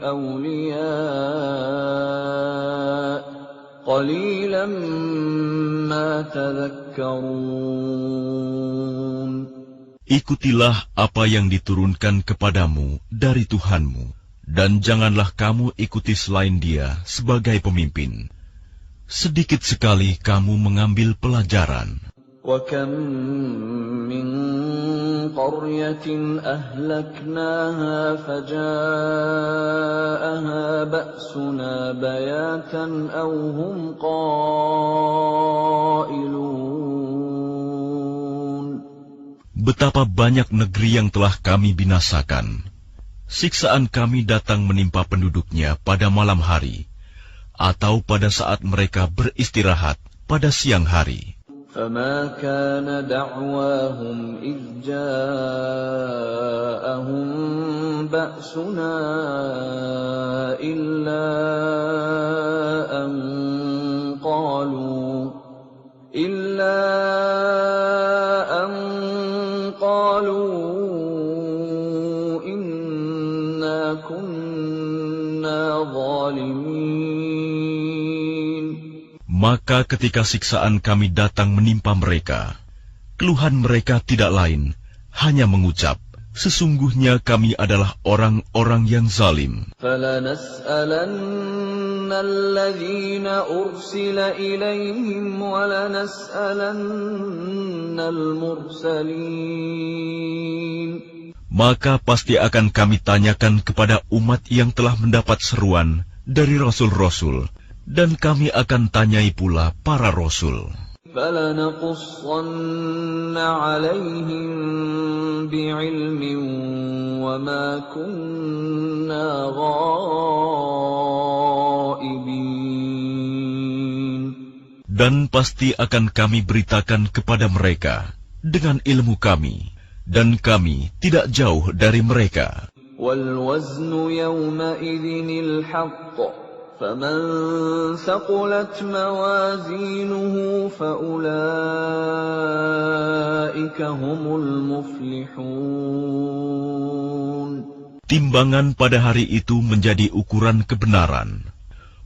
awliya qalilan ma tadhakkarun. Ikutilah apa yang diturunkan kepadamu dari Tuhanmu, dan janganlah kamu ikuti selain Dia sebagai pemimpin. Sedikit sekali kamu mengambil pelajaran. وَكَمْ مِنْ قَرْيَةٍ أَهْلَكْنَاهَا فَجَاءَهَا بَأْسُنَا بَيَاتًا أَوْ هُمْ قَائِلُونَ. Betapa banyak negeri yang telah kami binasakan. Siksaan kami datang menimpa penduduknya pada malam hari, atau pada saat mereka beristirahat pada siang hari. فَمَا كَانَ دَعْوَاهُمْ إِذْ جَاءَهُمْ بَأْسُنَا إِلَّا أَنْ قَالُوا إِنَّا كُنَّا ظَالِمِينَ. Maka ketika siksaan kami datang menimpa mereka, keluhan mereka tidak lain, hanya mengucap, sesungguhnya kami adalah orang-orang yang zalim. فَلَنَسْأَلَنَّ الَّذِينَ أُرْسِلَ إِلَيْهِمْ وَلَنَسْأَلَنَّ الْمُرْسَلِينَ. Maka pasti akan kami tanyakan kepada umat yang telah mendapat seruan dari rasul-rasul, dan kami akan tanyai pula para rasul. فَلَنَقُصَّنَّ عَلَيْهِمْ بِعِلْمٍ وَمَا كُنَّا غَائِبِينَ. Dan pasti akan kami beritakan kepada mereka dengan ilmu kami, dan kami tidak jauh dari mereka. وَالْوَزْنُ يَوْمَئِذٍ الْحَقُّ فَمَنْ ثَقُلَتْ مَوَازِينُهُ فَأُولَئِكَ هُمُ الْمُفْلِحُونَ. Timbangan pada hari itu menjadi ukuran kebenaran.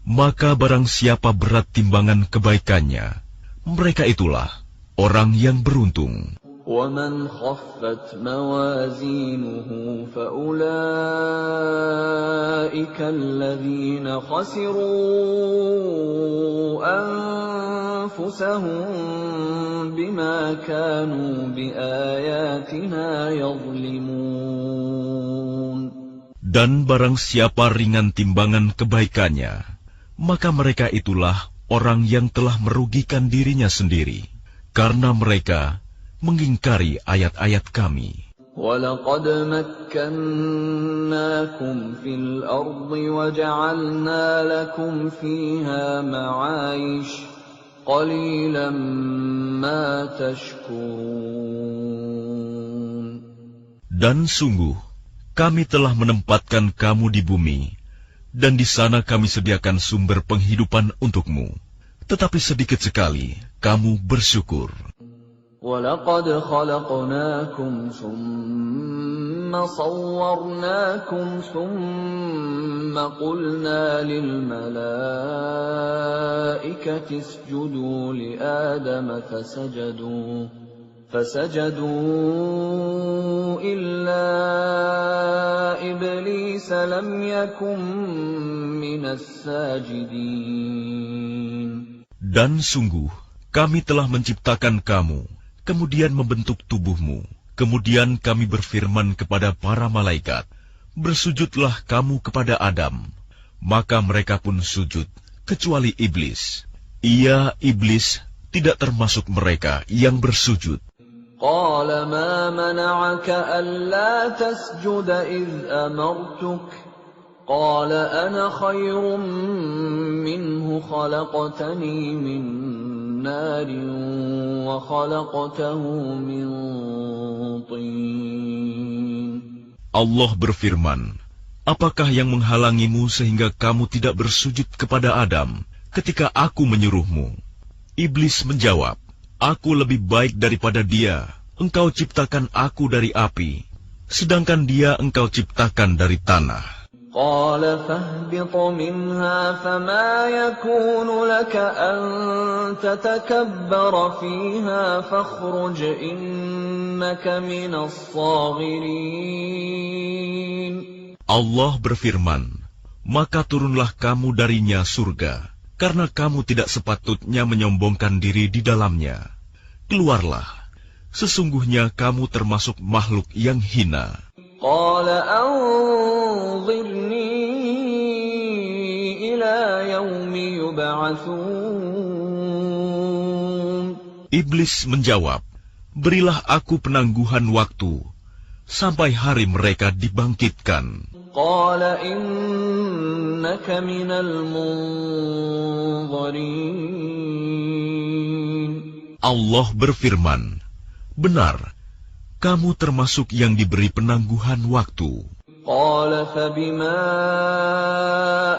Maka barang siapa berat timbangan kebaikannya, mereka itulah orang yang beruntung. وَمَنْ خَفَّتْ مَوَازِينُهُ فَأُولَئِكَ الَّذِينَ خَسِرُوا أَنفُسَهُم بِمَا كَانُوا بِآيَاتِنَا يَظْلِمُونَ. Dan barang siapa ringan timbangan kebaikannya, maka mereka itulah orang yang telah merugikan dirinya sendiri, karena mereka mengingkari ayat-ayat kami. وَلَقَدْ مَكَّنَّاكُمْ فِي الْأَرْضِ وَجَعَلْنَا لَكُمْ فِيهَا مَعَايِشَ قَلِيلًا مَا تَشْكُرُونَ. Dan sungguh, kami telah menempatkan kamu di bumi, dan di sana kami sediakan sumber penghidupan untukmu. Tetapi sedikit sekali kamu bersyukur. وَلَقَدْ خَلَقْنَاكُمْ ثُمَّ صَوَّرْنَاكُمْ ثُمَّ قُلْنَا لِلْمَلَائِكَةِ اسْجُدُوا لِآدَمَ فسجدوا إلا إبليس لم يكن من الساجدين. Dan sungguh, kami telah menciptakan kamu, kemudian membentuk tubuhmu. Kemudian kami berfirman kepada para malaikat, bersujudlah kamu kepada Adam. Maka mereka pun sujud, kecuali iblis. Ia, iblis, tidak termasuk mereka yang bersujud. قال ما منعك ألا تسجد إذ أمرتك قال أنا خير منه خلقتني من نار وخلقته من طين. Allah berfirman, apakah yang menghalangimu sehingga kamu tidak bersujud kepada Adam ketika aku menyuruhmu? Iblis menjawab, aku lebih baik daripada dia. Engkau ciptakan aku dari api, sedangkan dia engkau ciptakan dari tanah. قال فاهبط منها فما يكون لك أن تتكبر فيها فاخرج إنك من الصاغرين. Allah berfirman, maka turunlah kamu darinya surga, karena kamu tidak sepatutnya menyombongkan diri di dalamnya. Keluarlah, sesungguhnya kamu termasuk makhluk yang hina. قال أنظرني إلى يوم يبعثون. Iblis menjawab, berilah aku penangguhan waktu, sampai hari mereka dibangkitkan. قال إنك من المنظرين. Allah berfirman, benar, kamu termasuk yang diberi penangguhan waktu. قال فبما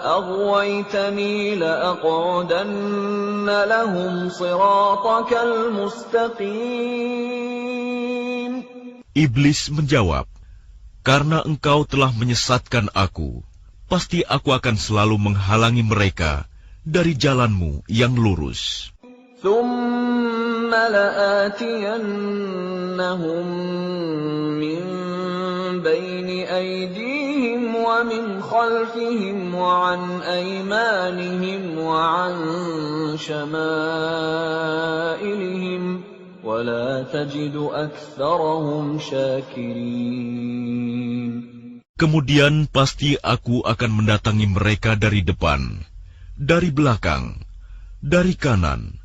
أغويتني لأقعدن لهم صراطك المستقيم. Iblis menjawab, karena engkau telah menyesatkan aku, pasti aku akan selalu menghalangi mereka dari jalanmu yang lurus. ثم لآتينهم من بين أيديهم ومن خلفهم وعن أيمانهم وعن شمائلهم ولا تجد أكثرهم شاكرين. Kemudian pasti aku akan mendatangi mereka dari depan, dari belakang, dari kanan,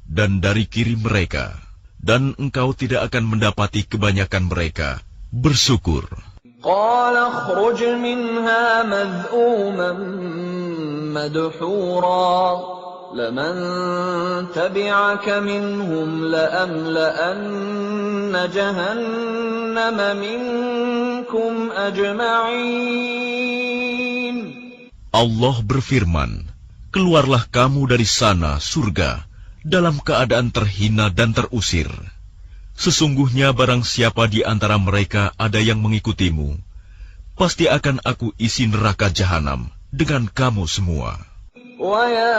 dan dari kiri mereka, dan engkau tidak akan mendapati kebanyakan mereka bersyukur. قال اخرج منها مذءوما مدحورا لمن تبعك منهم لأملأن جهنم منكم أجمعين. Allah berfirman, keluarlah kamu dari sana, surga, dalam keadaan terhina dan terusir. Sesungguhnya barang siapa di antara mereka ada yang mengikutimu, pasti akan aku isi neraka jahanam dengan kamu semua. وَيَا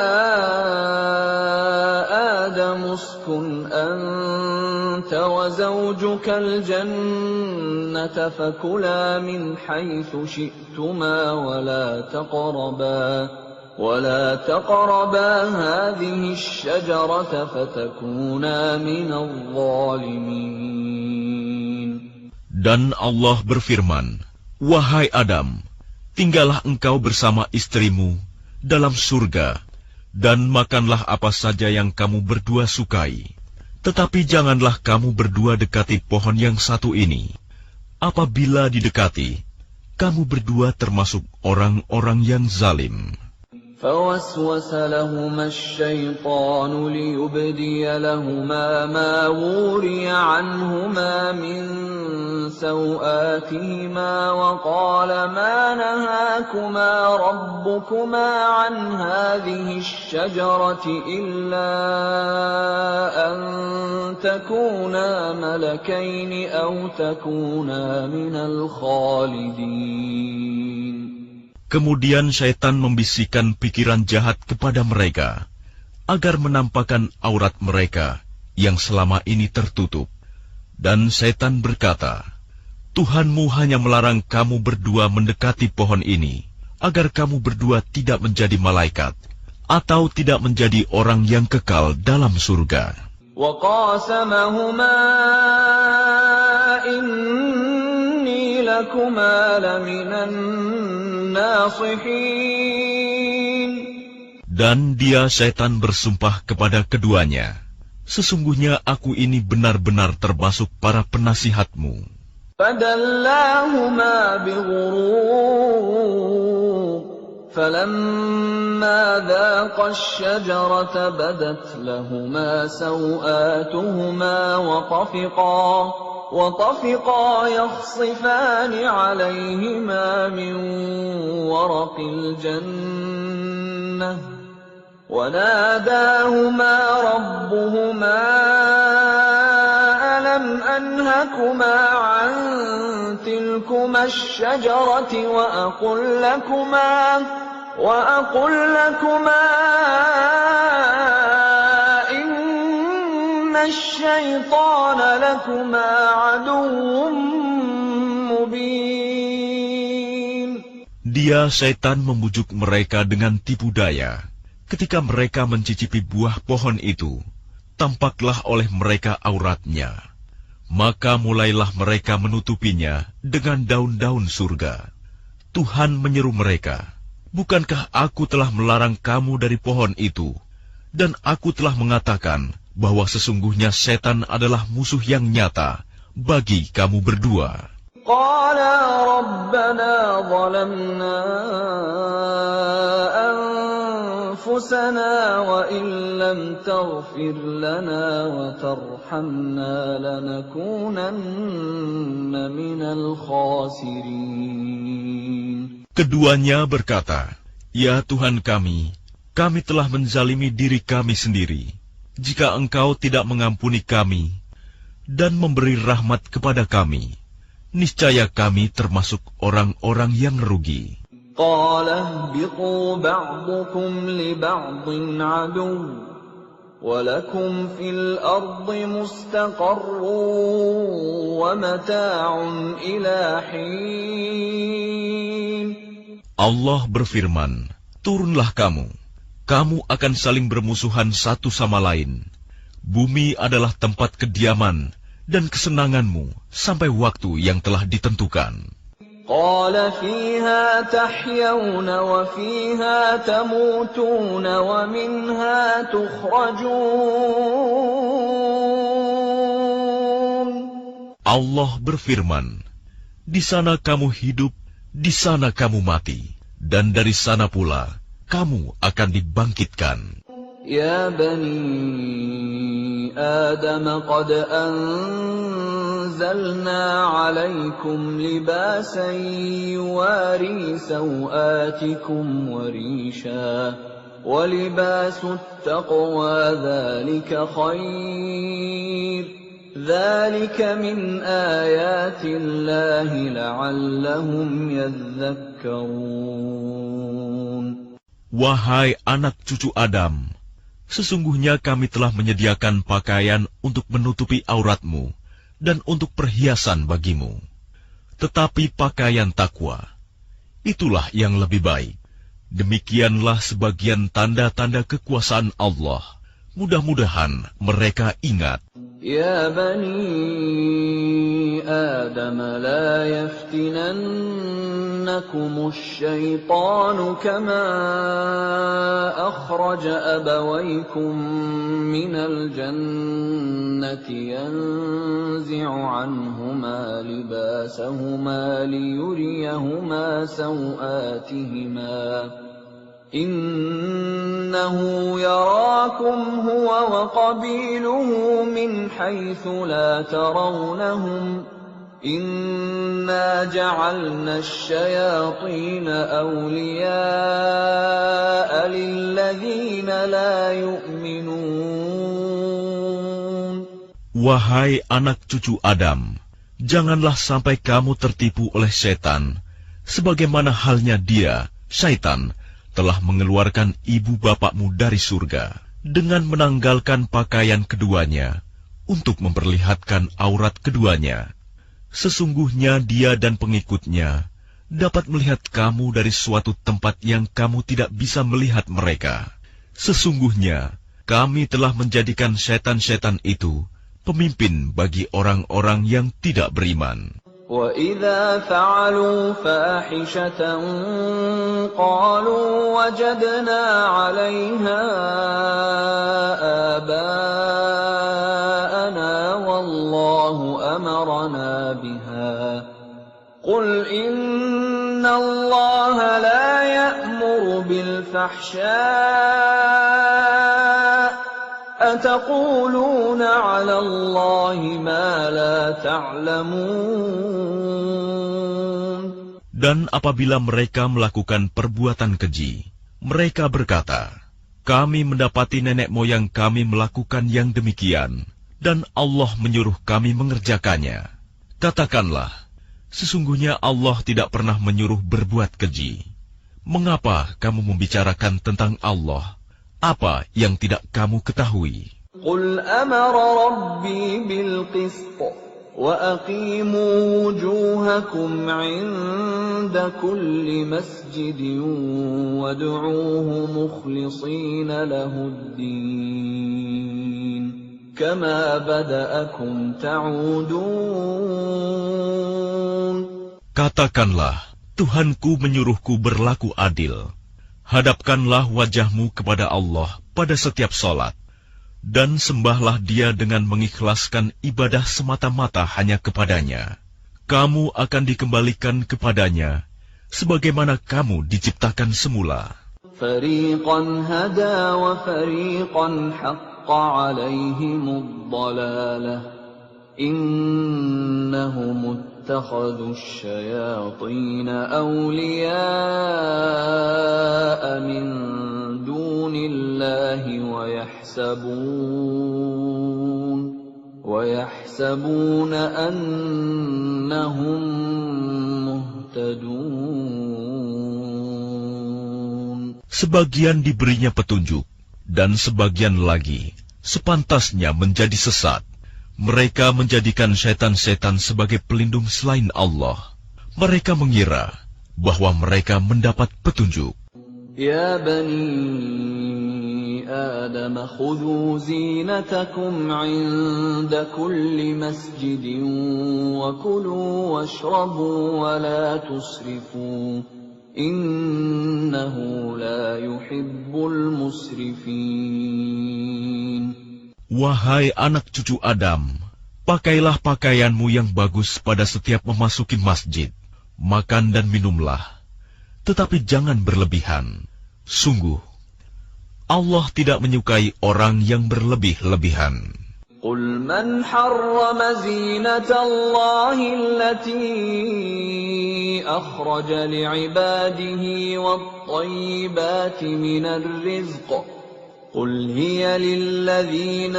آدَمُ اسْكُنْ أَنْتَ وَزَوْجُكَ الْجَنَّةَ فَكُلَا مِنْ حَيْثُ شِئْتُمَا ولا تقربا هذه الشجرة فتكونا من الظالمين. Dan Allah berfirman, wahai Adam, tinggallah engkau bersama istrimu dalam surga, dan makanlah apa saja yang kamu berdua sukai. Tetapi janganlah kamu berdua dekati pohon yang satu ini. Apabila didekati, kamu berdua termasuk orang-orang yang zalim. فوسوس لهما الشيطان ليبدي لهما ما وري عنهما من سوآتهما وقال ما نهاكما ربكما عن هذه الشجرة إلا أن تكونا ملكين أو تكونا من الخالدين. Kemudian syaitan membisikkan pikiran jahat kepada mereka, agar menampakkan aurat mereka yang selama ini tertutup. Dan syaitan berkata, Tuhanmu hanya melarang kamu berdua mendekati pohon ini, agar kamu berdua tidak menjadi malaikat, atau tidak menjadi orang yang kekal dalam surga. وَقَاسَمَهُمَا إِنِّي لَكُمَا لَمِنَ النَّاصِحِينَ. Dan dia syaitan bersumpah kepada keduanya, sesungguhnya aku ini benar-benar termasuk para penasihatmu. فَدَلَّاهُمَا بِغُرُورٍ فَلَمَّا ذَاقَا الشَّجَرَةَ بَدَتْ لَهُمَا سَوْآتُهُمَا وَطَفِقَا يَخْصِفَانِ عَلَيْهِمَا مِنْ وَرَقِ الْجَنَّةِ وَنَادَاهُمَا رَبُّهُمَا أَلَمْ أَنْهَكُمَا عَنْ تِلْكُمَا الشَّجَرَةِ وَأَقُلْ لَكُمَا إِنَّ الشَّيْطَانَ لَكُمَا عَدُوٌّ مُبِينٌ. Dia syaitan membujuk mereka dengan tipu daya. Ketika mereka mencicipi buah pohon itu, tampaklah oleh mereka auratnya. Maka mulailah mereka menutupinya dengan daun-daun surga. Tuhan menyeru mereka, bukankah aku telah melarang kamu dari pohon itu? Dan aku telah mengatakan bahwa sesungguhnya setan adalah musuh yang nyata bagi kamu berdua. Qala rabbana zalamna أنفسنا وإن لم تغفر لنا وترحمنا لنكونن من الخاسرين. Keduanya berkata, Ya Tuhan kami telah menzalimi diri kami sendiri. Jika Engkau tidak mengampuni kami dan memberi rahmat kepada kami, niscaya kami termasuk orang-orang yang rugi. قال اهبطوا بعضكم لبعض عدو ولكم في الأرض مستقر ومتاع إلى حين. Allah berfirman, turunlah kamu akan saling bermusuhan satu sama lain. Bumi adalah tempat kediaman dan kesenanganmu sampai waktu yang telah ditentukan. قال فيها تحيون وفيها تموتون ومنها تخرجون. Allah berfirman, di sana kamu hidup, di sana kamu mati, dan dari sana pula kamu akan dibangkitkan. يا بني آدم قد أنزلنا عليكم لباسا يواري سوآتكم وريشا ولباس التقوى ذلك خير ذلك من آيات الله لعلهم يذكرون. Wahai anak cucu Adam, sesungguhnya kami telah menyediakan pakaian untuk menutupi auratmu dan untuk perhiasan bagimu. Tetapi pakaian takwa, itulah yang lebih baik. Demikianlah sebagian tanda-tanda kekuasaan Allah. Mudah-mudahan mereka ingat. Ya bani Adam la yaftinannakum asy-syaitanu kama akhraja abawaykum minal jannati yanzi'u anhuma libasahuma liyuriyahuma sawatihima. Innahu yarakum huwa wa qabiluhu min haythu la tarawnahum إنا جعلنا الشياطين أولياء للذين لا يؤمنون. Wahai anak cucu Adam, janganlah sampai kamu tertipu oleh setan, sebagaimana halnya dia, syaitan, telah mengeluarkan ibu bapakmu dari surga dengan menanggalkan pakaian keduanya untuk memperlihatkan aurat keduanya. Sesungguhnya dia dan pengikutnya dapat melihat kamu dari suatu tempat yang kamu tidak bisa melihat mereka. Sesungguhnya kami telah menjadikan setan-setan itu pemimpin bagi orang-orang yang tidak beriman. وَإِذَا فَعَلُوا فَاحِشَةً قَالُوا وَجَدْنَا عَلَيْهَا آبَاءَنَا وَاللَّهُ أَمَرَنَا بِهَا قُلْ إِنَّ اللَّهَ لَا يَأْمُرُ بِالْفَحْشَاءِ أَتَقُولُونَ عَلَى اللَّهِ مَا لَا تَعْلَمُونَ. Dan apabila mereka melakukan perbuatan keji, mereka berkata, kami mendapati nenek moyang kami melakukan yang demikian, dan Allah menyuruh kami mengerjakannya. Katakanlah, sesungguhnya Allah tidak pernah menyuruh berbuat keji. Mengapa kamu membicarakan tentang Allah apa yang tidak kamu ketahui? قُلْ أَمَرَ رَبِّي بِالْقِسْطِ وَأَقِيمُوا وُجُوهَكُمْ عِندَ كُلِّ مَسْجِدٍ وَادْعُوهُ مُخْلِصِينَ لَهُ الدِّينَ كَمَا بَدَأَكُمْ تَعُودُونَ. Katakanlah, Tuhanku menyuruhku berlaku adil. Hadapkanlah wajahmu kepada Allah pada setiap salat, dan sembahlah Dia dengan mengikhlaskan ibadah semata-mata hanya kepadanya. Kamu akan dikembalikan kepadanya, sebagaimana kamu diciptakan semula. فَرِيقًا هَدَى وَفَرِيقًا حَقَّ عَلَيْهِمُ الضَّلَالَةُ إِنَّهُمُ اتَّخَذُوا الشَّيَاطِينَ أَوْلِيَاءَ مِن دُونِ اللَّهِ وَيَحْسَبُونَ أَنَّهُم مُهْتَدُونَ. Sebagian diberinya petunjuk, dan sebagian lagi sepantasnya menjadi sesat. Mereka menjadikan setan-setan sebagai pelindung selain Allah. Mereka mengira bahwa mereka mendapat petunjuk. Ya bani Adam, khudhu zinatakum 'inda kulli masjidin wa kulu washrabu wa la tusrifu. Innahu la yuhibbul musrifin. Wahai anak cucu Adam, pakailah pakaianmu yang bagus pada setiap memasuki masjid. Makan dan minumlah, tetapi jangan berlebihan. Sungguh, Allah tidak menyukai orang yang berlebih-lebihan. قُلْ مَنْ حَرَّمَ زِينَةَ اللَّهِ الَّتِي أَخْرَجَ لِعِبَادِهِ وَالطَّيِّبَاتِ مِنَ الرِّزْقِ قُلْ هِيَ لِلَّذِينَ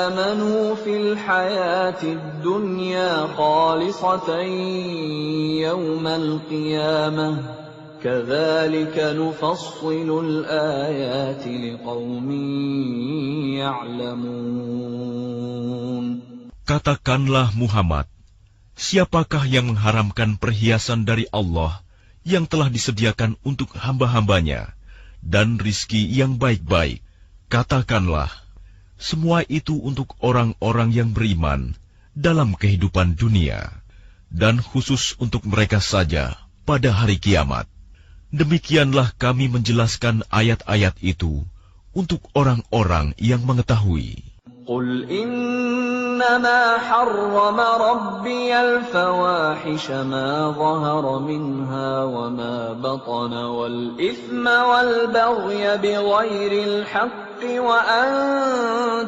آمَنُوا فِي الْحَيَاةِ الدُّنْيَا خَالِصَةً يَوْمَ الْقِيَامَةِ كَذَلِكَ نُفَصِّلُ الْآيَاتِ لِقَوْمٍ يَعْلَمُونَ. Katakanlah Muhammad, siapakah yang mengharamkan perhiasan dari Allah yang telah disediakan untuk hamba-hambanya dan rizki yang baik-baik? Katakanlah, semua itu untuk orang-orang yang beriman dalam kehidupan dunia, dan khusus untuk mereka saja pada hari kiamat. Demikianlah kami menjelaskan ayat-ayat itu untuk orang-orang yang mengetahui. قُلْ إِنَّمَا حَرَّمَ رَبِّيَ الْفَوَاحِشَ مَا ظَهَرَ مِنْهَا وَمَا بَطَنَ وَالْإِثْمَ وَالْبَغْيَ بِغَيْرِ الْحَقِّ وأن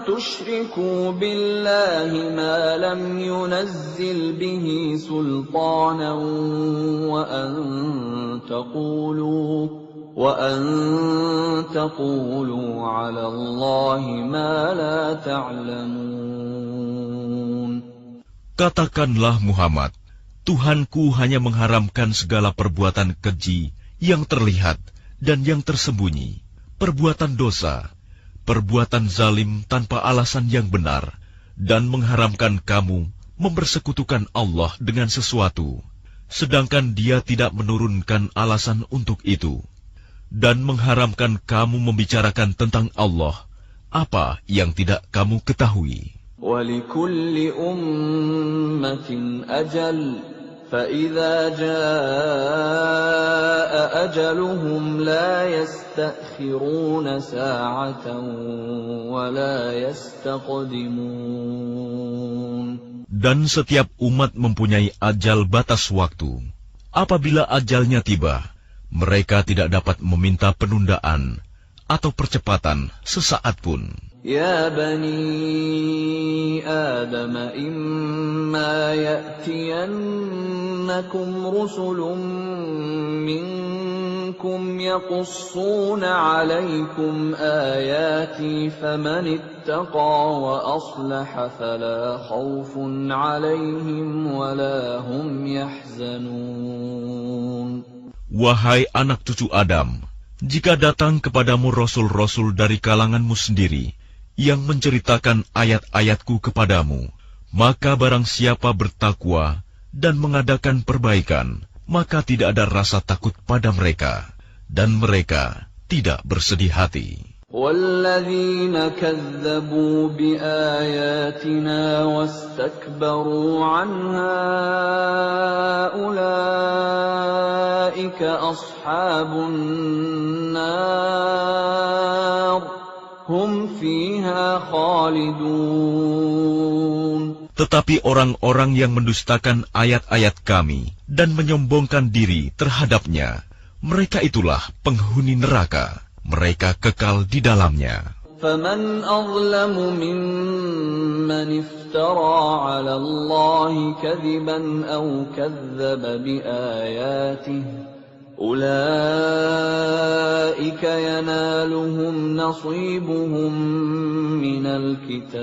تشركوا بالله ما لم ينزل به سلطانا وأن تقولوا على الله ما لا تعلمون. Katakanlah Muhammad, Tuhanku hanya mengharamkan segala perbuatan keji yang terlihat dan yang tersembunyi, perbuatan dosa, perbuatan zalim tanpa alasan yang benar, dan mengharamkan kamu mempersekutukan Allah dengan sesuatu, sedangkan Dia tidak menurunkan alasan untuk itu, dan mengharamkan kamu membicarakan tentang Allah apa yang tidak kamu ketahui. وَلِكُلِّ أُمَّةٍ أَجَلٌ فَإِذَا جَاءَ أَجَلُهُمْ لَا يَسْتَأْخِرُونَ سَاعَةً وَلَا يَسْتَقْدِمُونَ. Dan setiap umat mempunyai ajal batas waktu. Apabila ajalnya tiba, mereka tidak dapat meminta penundaan atau percepatan sesaat pun. يا بني آدم إما يأتينكم رسل منكم يقصون عليكم آياتي فمن اتقى وأصلح فلا خوف عليهم ولا هم يحزنون. Wahai anak cucu Adam, jika datang kepadamu rasul-rasul dari kalanganmu sendiri, yang menceritakan ayat-ayatku kepadamu, maka barang siapa bertakwa dan mengadakan perbaikan, maka tidak ada rasa takut pada mereka, dan mereka tidak bersedih hati. وَالَّذِينَ كَذَّبُوا بِآيَاتِنَا وَاسْتَكْبَرُوا عَنْهَا أُولَئِكَ أَصْحَابُ النَّارِ hum fiha khalidun. Tetapi orang-orang yang mendustakan ayat-ayat kami dan menyombongkan diri terhadapnya, mereka itulah penghuni neraka. Mereka kekal di dalamnya. فَمَنْ أَظْلَمُ مِمَّنِ افْتَرَى عَلَى اللَّهِ كَذِبًا أَوْ كَذَّبَ بِآيَاتِهِ أُولَئِكَ يَنَالُهُمْ نَصِيبُهُمْ مِنَ الْكِتَابِ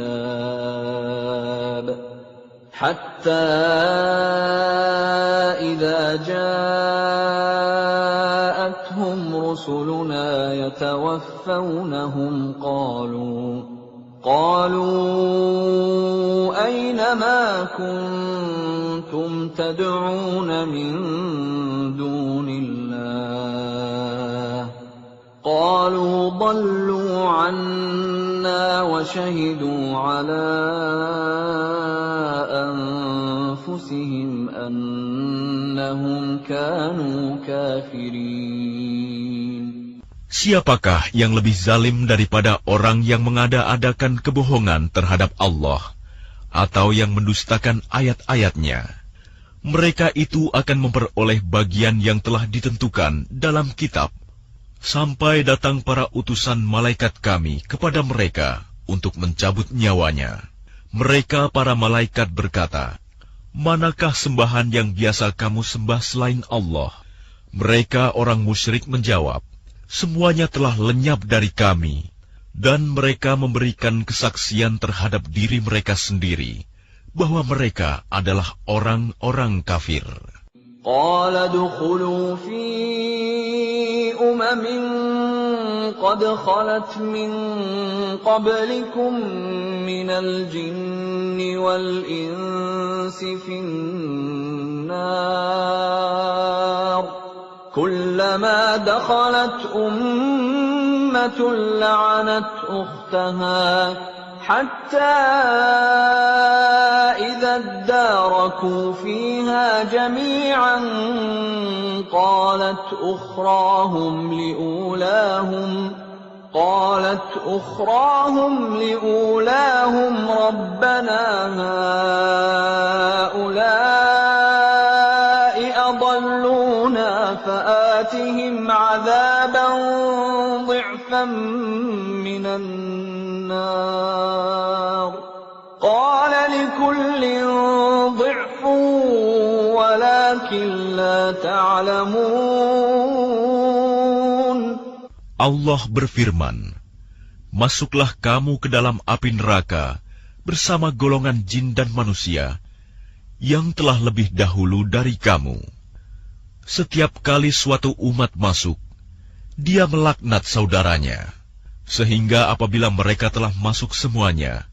حَتَّى إِذَا جَاءَتْهُمْ رُسُلُنَا يَتَوَفَّوْنَهُمْ قالوا أين ما كنتم تدعون من دون الله قالوا ضلوا عنا وشهدوا على أنفسهم أنهم كانوا كافرين. Siapakah yang lebih zalim daripada orang yang mengada-adakan kebohongan terhadap Allah atau yang mendustakan ayat-ayatnya? Mereka itu akan memperoleh bagian yang telah ditentukan dalam kitab, sampai datang para utusan malaikat kami kepada mereka untuk mencabut nyawanya. Mereka para malaikat berkata, "Manakah sembahan yang biasa kamu sembah selain Allah?" Mereka orang musyrik menjawab, "Semuanya telah lenyap dari kami," dan mereka memberikan kesaksian terhadap diri mereka sendiri bahwa mereka adalah orang-orang kafir. قَالَ ادْخُلُوا فِي أُمَمٍ قَدْ خَلَتْ مِنْ قَبْلِكُمْ مِنَ الْجِنِّ وَالْإِنسِ فِي النَّارِ كلما دخلت أمة لعنت أختها حتى إذا اداركوا فيها جميعا قالت أخراهم لأولاهم ربنا هؤلاء أضلونا فآتهم عذابا ضعفا من النار قال لكل ضعف ولكن لا تعلمون. Allah berfirman, masuklah kamu ke dalam api neraka bersama golongan jin dan manusia yang telah lebih dahulu dari kamu. Setiap kali suatu umat masuk, dia melaknat saudaranya, sehingga apabila mereka telah masuk semuanya,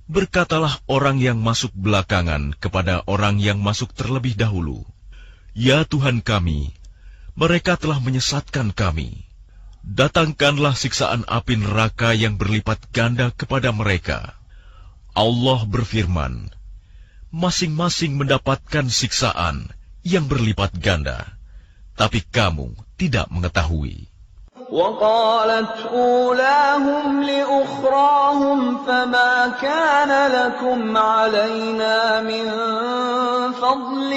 berkatalah orang yang masuk belakangan kepada orang yang masuk terlebih dahulu, "Ya Tuhan kami, mereka telah menyesatkan kami. Datangkanlah siksaan api neraka yang berlipat ganda kepada mereka." Allah berfirman, masing-masing mendapatkan siksaan yang berlipat ganda, tapi kamu tidak mengetahui. وقالت أولاهم لأخراهم فما كان لكم علينا من فضل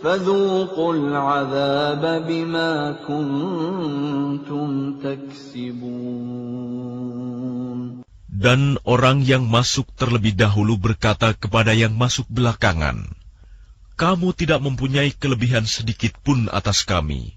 فذوقوا العذاب بما كنتم تكسبون. Dan orang yang masuk terlebih dahulu berkata kepada yang masuk belakangan, "Kamu tidak mempunyai kelebihan sedikit pun atas kami,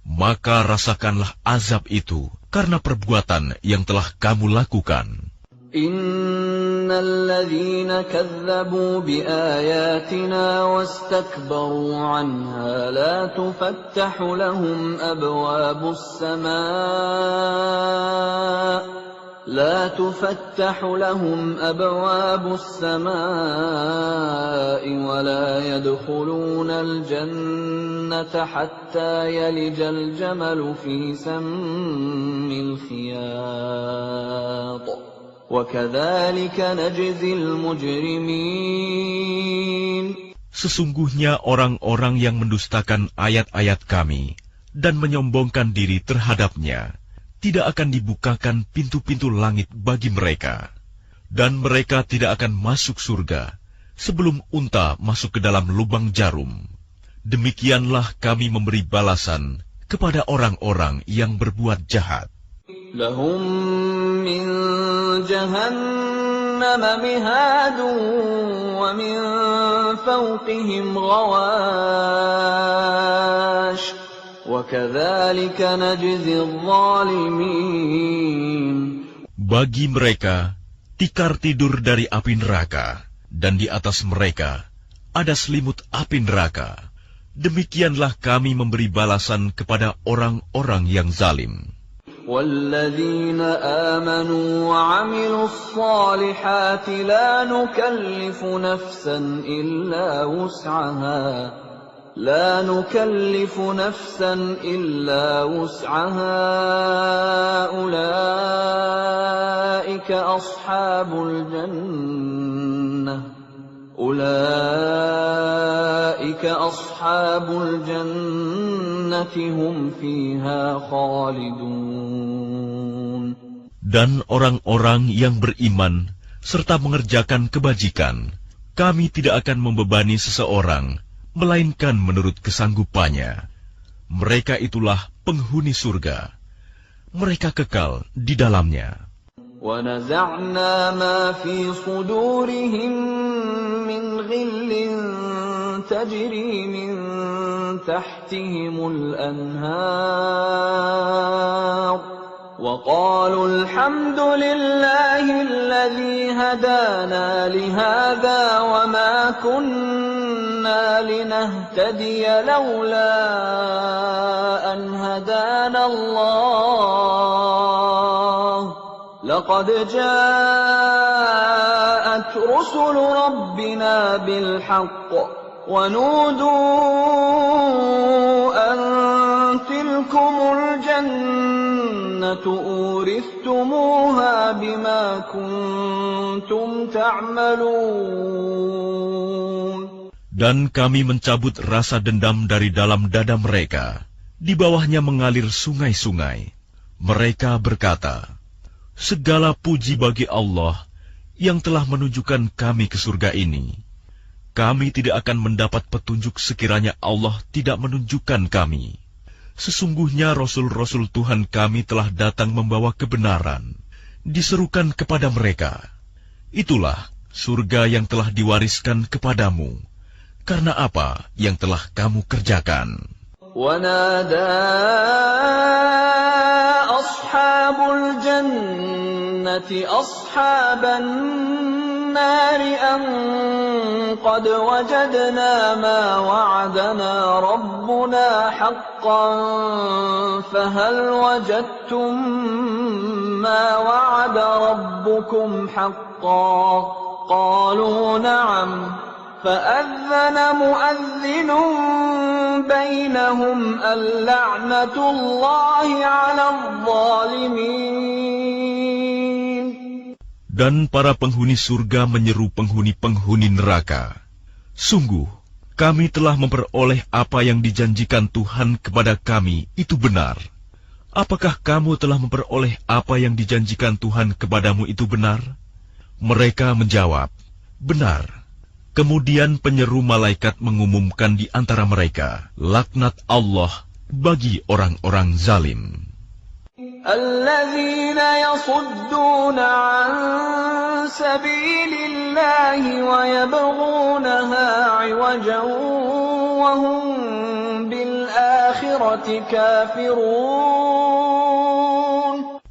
maka rasakanlah azab itu karena perbuatan yang telah kamu lakukan." Innal ladzina kazzabu biayatina wastakbaru anha la tufattahu lahum abwabus samaa لا تفتح لهم أبواب السماء ولا يدخلون الجنة حتى يلج الجمل في سم الخياط وكذلك نجزي المجرمين. Sesungguhnya orang-orang yang mendustakan ayat-ayat kami dan menyombongkan diri terhadapnya, tidak akan dibukakan pintu-pintu langit bagi mereka, dan mereka tidak akan masuk surga sebelum unta masuk ke dalam lubang jarum. Demikianlah kami memberi balasan kepada orang-orang yang berbuat jahat. Lahum min jahannam mihadun wa min fawqihim ghawash. Bagi mereka, tikar tidur dari api neraka, dan di atas mereka ada selimut api neraka. Demikianlah kami memberi balasan kepada orang-orang yang zalim. وَالَّذِينَ آمَنُوا وَعَمِلُوا الصَّالِحَاتِ لَا نُكَلِّفُ نَفْسًا إِلَّا وُسْعَهَا أُولَئِكَ أَصْحَابُ الْجَنَّةِ هُمْ فِيهَا خَالِدُونَ. Dan orang-orang yang beriman serta mengerjakan kebajikan, kami tidak akan membebani seseorang melainkan menurut kesanggupannya. Mereka itulah penghuni surga. Mereka kekal di dalamnya. وَنَزَعْنَا مَا فِي صُدُورِهِم مِّنْ غِلٍّ تَجْرِي مِن تَحْتِهِمُ الْأَنْهَارُ وَقَالُوا الْحَمْدُ لِلَّهِ الَّذِي هَدَانَا لِهَذَا وَمَا كُنَّا لِنَهْتَدِيَ لَوْلَا أَنْ هَدَانَا اللَّهُ لَقَدْ جَاءَتْ رُسُلُ رَبِّنَا بِالْحَقِّ وَنُودُوا أَن تِلْكُمُ الْجَنَّةُ أُورِثْتُمُوهَا بِمَا كُنتُمْ تَعْمَلُونَ. Dan kami mencabut rasa dendam dari dalam dada mereka. Di bawahnya mengalir sungai-sungai. Mereka berkata, "Segala puji bagi Allah yang telah menunjukkan kami ke surga ini. Kami tidak akan mendapat petunjuk sekiranya Allah tidak menunjukkan kami. Sesungguhnya Rasul-Rasul Tuhan kami telah datang membawa kebenaran, diserukan kepada mereka. Itulah surga yang telah diwariskan kepadamu, karena apa yang telah kamu kerjakan. وَنَادَى أَصْحَابُ الْجَنَّةِ أَصْحَابَ النَّارِ أَن قَدْ وَجَدْنَا مَا وَعَدَنَا رَبُّنَا حَقًّا فَهَلْ وَجَدتُّم مَّا وَعَدَ رَبُّكُمْ حَقًّا قَالُوا نَعَمْ فَأَذَّنَ مُؤَذِّنٌ بَيْنَهُمْ اللَّعْنَةُ اللَّهِ عَلَى الظَّالِمِينَ. Dan para penghuni surga menyeru penghuni-penghuni neraka, "Sungguh, kami telah memperoleh apa yang dijanjikan Tuhan kepada kami itu benar. Apakah kamu telah memperoleh apa yang dijanjikan Tuhan kepadamu itu benar?" Mereka menjawab, "Benar." Kemudian penyeru malaikat mengumumkan di antara mereka, laknat Allah bagi orang-orang zalim. الذين يصدون عن سبيل الله ويبغونها عوجا وهم بالآخرة كافرون.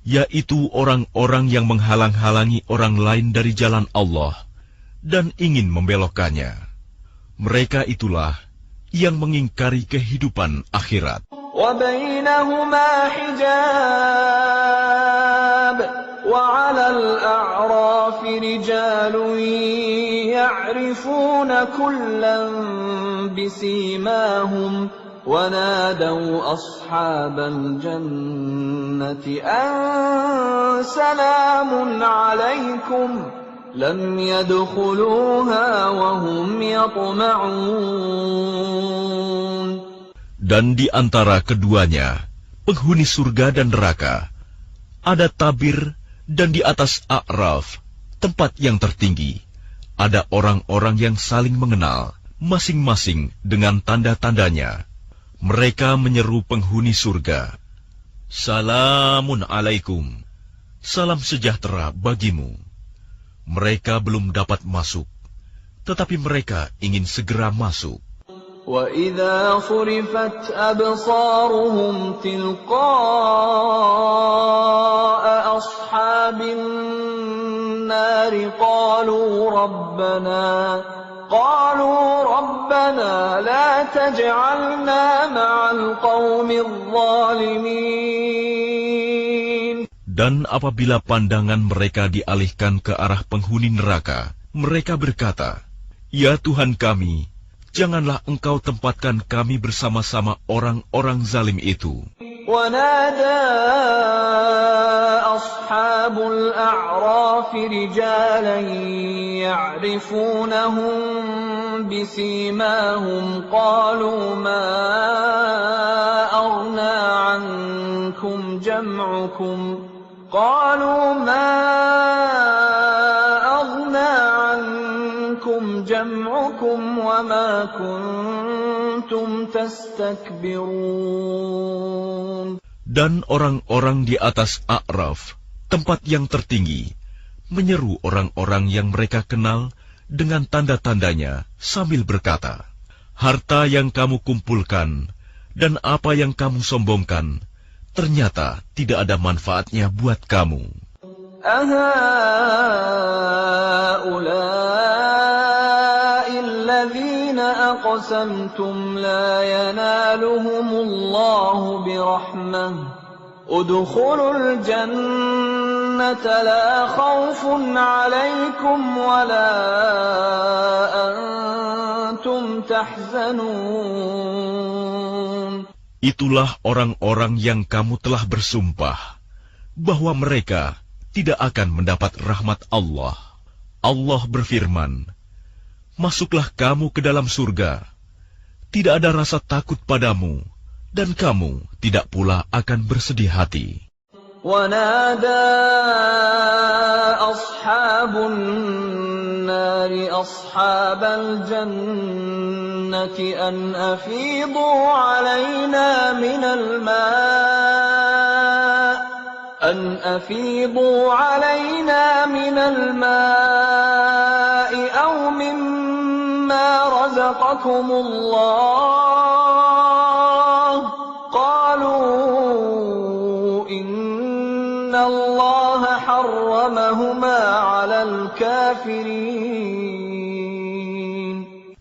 Yaitu orang-orang yang menghalang-halangi orang lain dari jalan Allah dan ingin membelokkannya. Mereka itulah yang mengingkari kehidupan akhirat. وَبَيْنَهُمَا حِجَابٌ وَعَلَى الْأَعْرَافِ رِجَالٌ يَعْرِفُونَ كُلًّا بِسِيمَاهُمْ وَنَادَوْا أَصْحَابَ الْجَنَّةِ أَن سَلَامٌ عَلَيْكُمْ لَمْ يَدْخُلُوهَا وَهُمْ يَطْمَعُونَ. Dan di antara keduanya, penghuni surga dan neraka, ada tabir, dan di atas A'raf, tempat yang tertinggi, ada orang-orang yang saling mengenal, masing-masing dengan tanda-tandanya. Mereka menyeru penghuni surga, "Salamun alaikum, salam sejahtera bagimu." Mereka belum dapat masuk, tetapi mereka ingin segera masuk. وَإِذَا صُرِفَتْ أَبْصَارُهُمْ تِلْقَاءَ أَصْحَابِ النَّارِ قَالُوا رَبَّنَا لَا تَجْعَلْنَا مَعَ الْقَوْمِ الظَّالِمِينَ. Dan apabila pandangan mereka dialihkan ke arah penghuni neraka, mereka berkata, "Ya Tuhan kami, janganlah Engkau tempatkan kami bersama-sama orang-orang zalim itu." وَنَادَى أَصْحَابُ الْأَعْرَافِ رِجَالًا يَعْرِفُونَهُم بِسِيمَاهُمْ قَالُوا مَا أَغْنَىٰ عَنكُمْ جَمْعُكُمْ وَمَا كُنتُمْ تَسْتَكْبِرُونَ. Dan orang-orang di atas A'raf, tempat yang tertinggi, menyeru orang-orang yang mereka kenal dengan tanda-tandanya sambil berkata, "Harta yang kamu kumpulkan dan apa yang kamu sombongkan, ternyata tidak ada manfaatnya buat kamu." أَهَٰؤُلَاءِ الَّذِينَ أَقْسَمْتُمْ لَا يَنَالُهُمُ اللَّهُ بِرَحْمَةٍ ادْخُلُوا الْجَنَّةَ لَا خَوْفٌ عَلَيْكُمْ وَلَا أَنتُمْ تَحْزَنُونَ. Itulah orang-orang yang kamu telah bersumpah bahwa mereka tidak akan mendapat rahmat Allah. Allah berfirman, "Masuklah kamu ke dalam surga. Tidak ada rasa takut padamu, dan kamu tidak pula akan bersedih hati." ونادى أصحاب النار أصحاب الجنة أن أفيضوا علينا من الماء أو مما رزقكم الله قالوا إن الله حرمهما على الكافرين.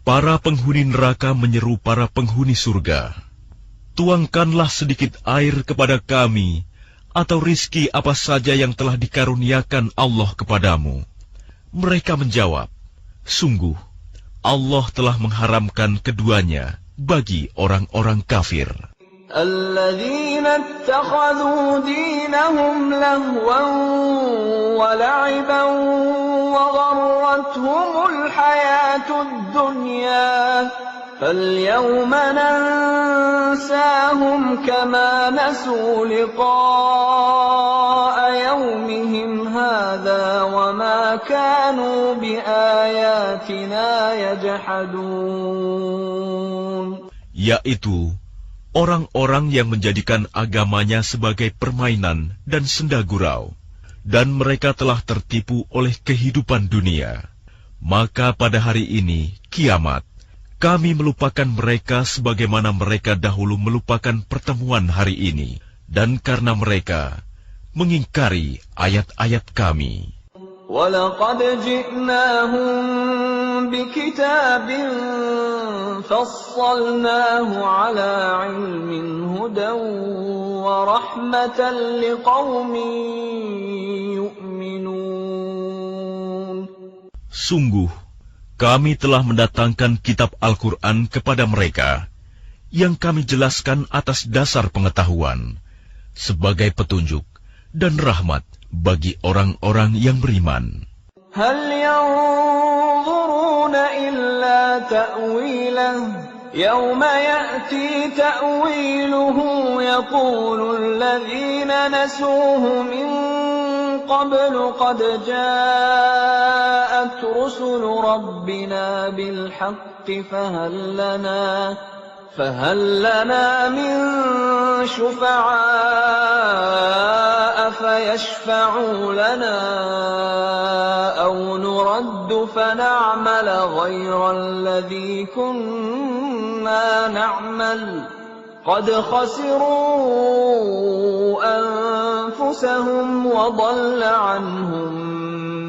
Para penghuni neraka menyeru para penghuni surga, "Tuangkanlah sedikit air kepada kami, atau rizki apa saja yang telah dikaruniakan Allah kepadamu." Mereka menjawab, "Sungguh, Allah telah mengharamkan keduanya bagi orang-orang kafir." الذين اتخذوا دينهم لهوا ولعبا وغرتهم الحياة الدنيا فاليوم ننساهم كما نسوا لقاء يومهم هذا وما كانوا بآياتنا يجحدون. Yaitu orang-orang yang menjadikan agamanya sebagai permainan dan senda gurau, dan mereka telah tertipu oleh kehidupan dunia. Maka pada hari ini, kiamat, kami melupakan mereka sebagaimana mereka dahulu melupakan pertemuan hari ini, dan karena mereka mengingkari ayat-ayat kami. وَلَقَدْ جِئْنَاهُمْ بِكِتَابٍ فَصَّلْنَاهُ عَلَى عِلْمٍ هُدًى وَرَحْمَةً لِقَوْمٍ يُؤْمِنُونَ. Sungguh, kami telah mendatangkan kitab Al-Quran kepada mereka, yang kami jelaskan atas dasar pengetahuan, sebagai petunjuk dan rahmat bagi orang-orang yang beriman. هل ينظرون إلا تأويله يوم يأتي تأويله يقول الذين نسوه من قبل قد جاءت رسل ربنا بالحق فهل لنا من شفعاء فيشفعوا لنا أو نرد فنعمل غير الذي كنا نعمل قد خسروا أنفسهم وضل عنهم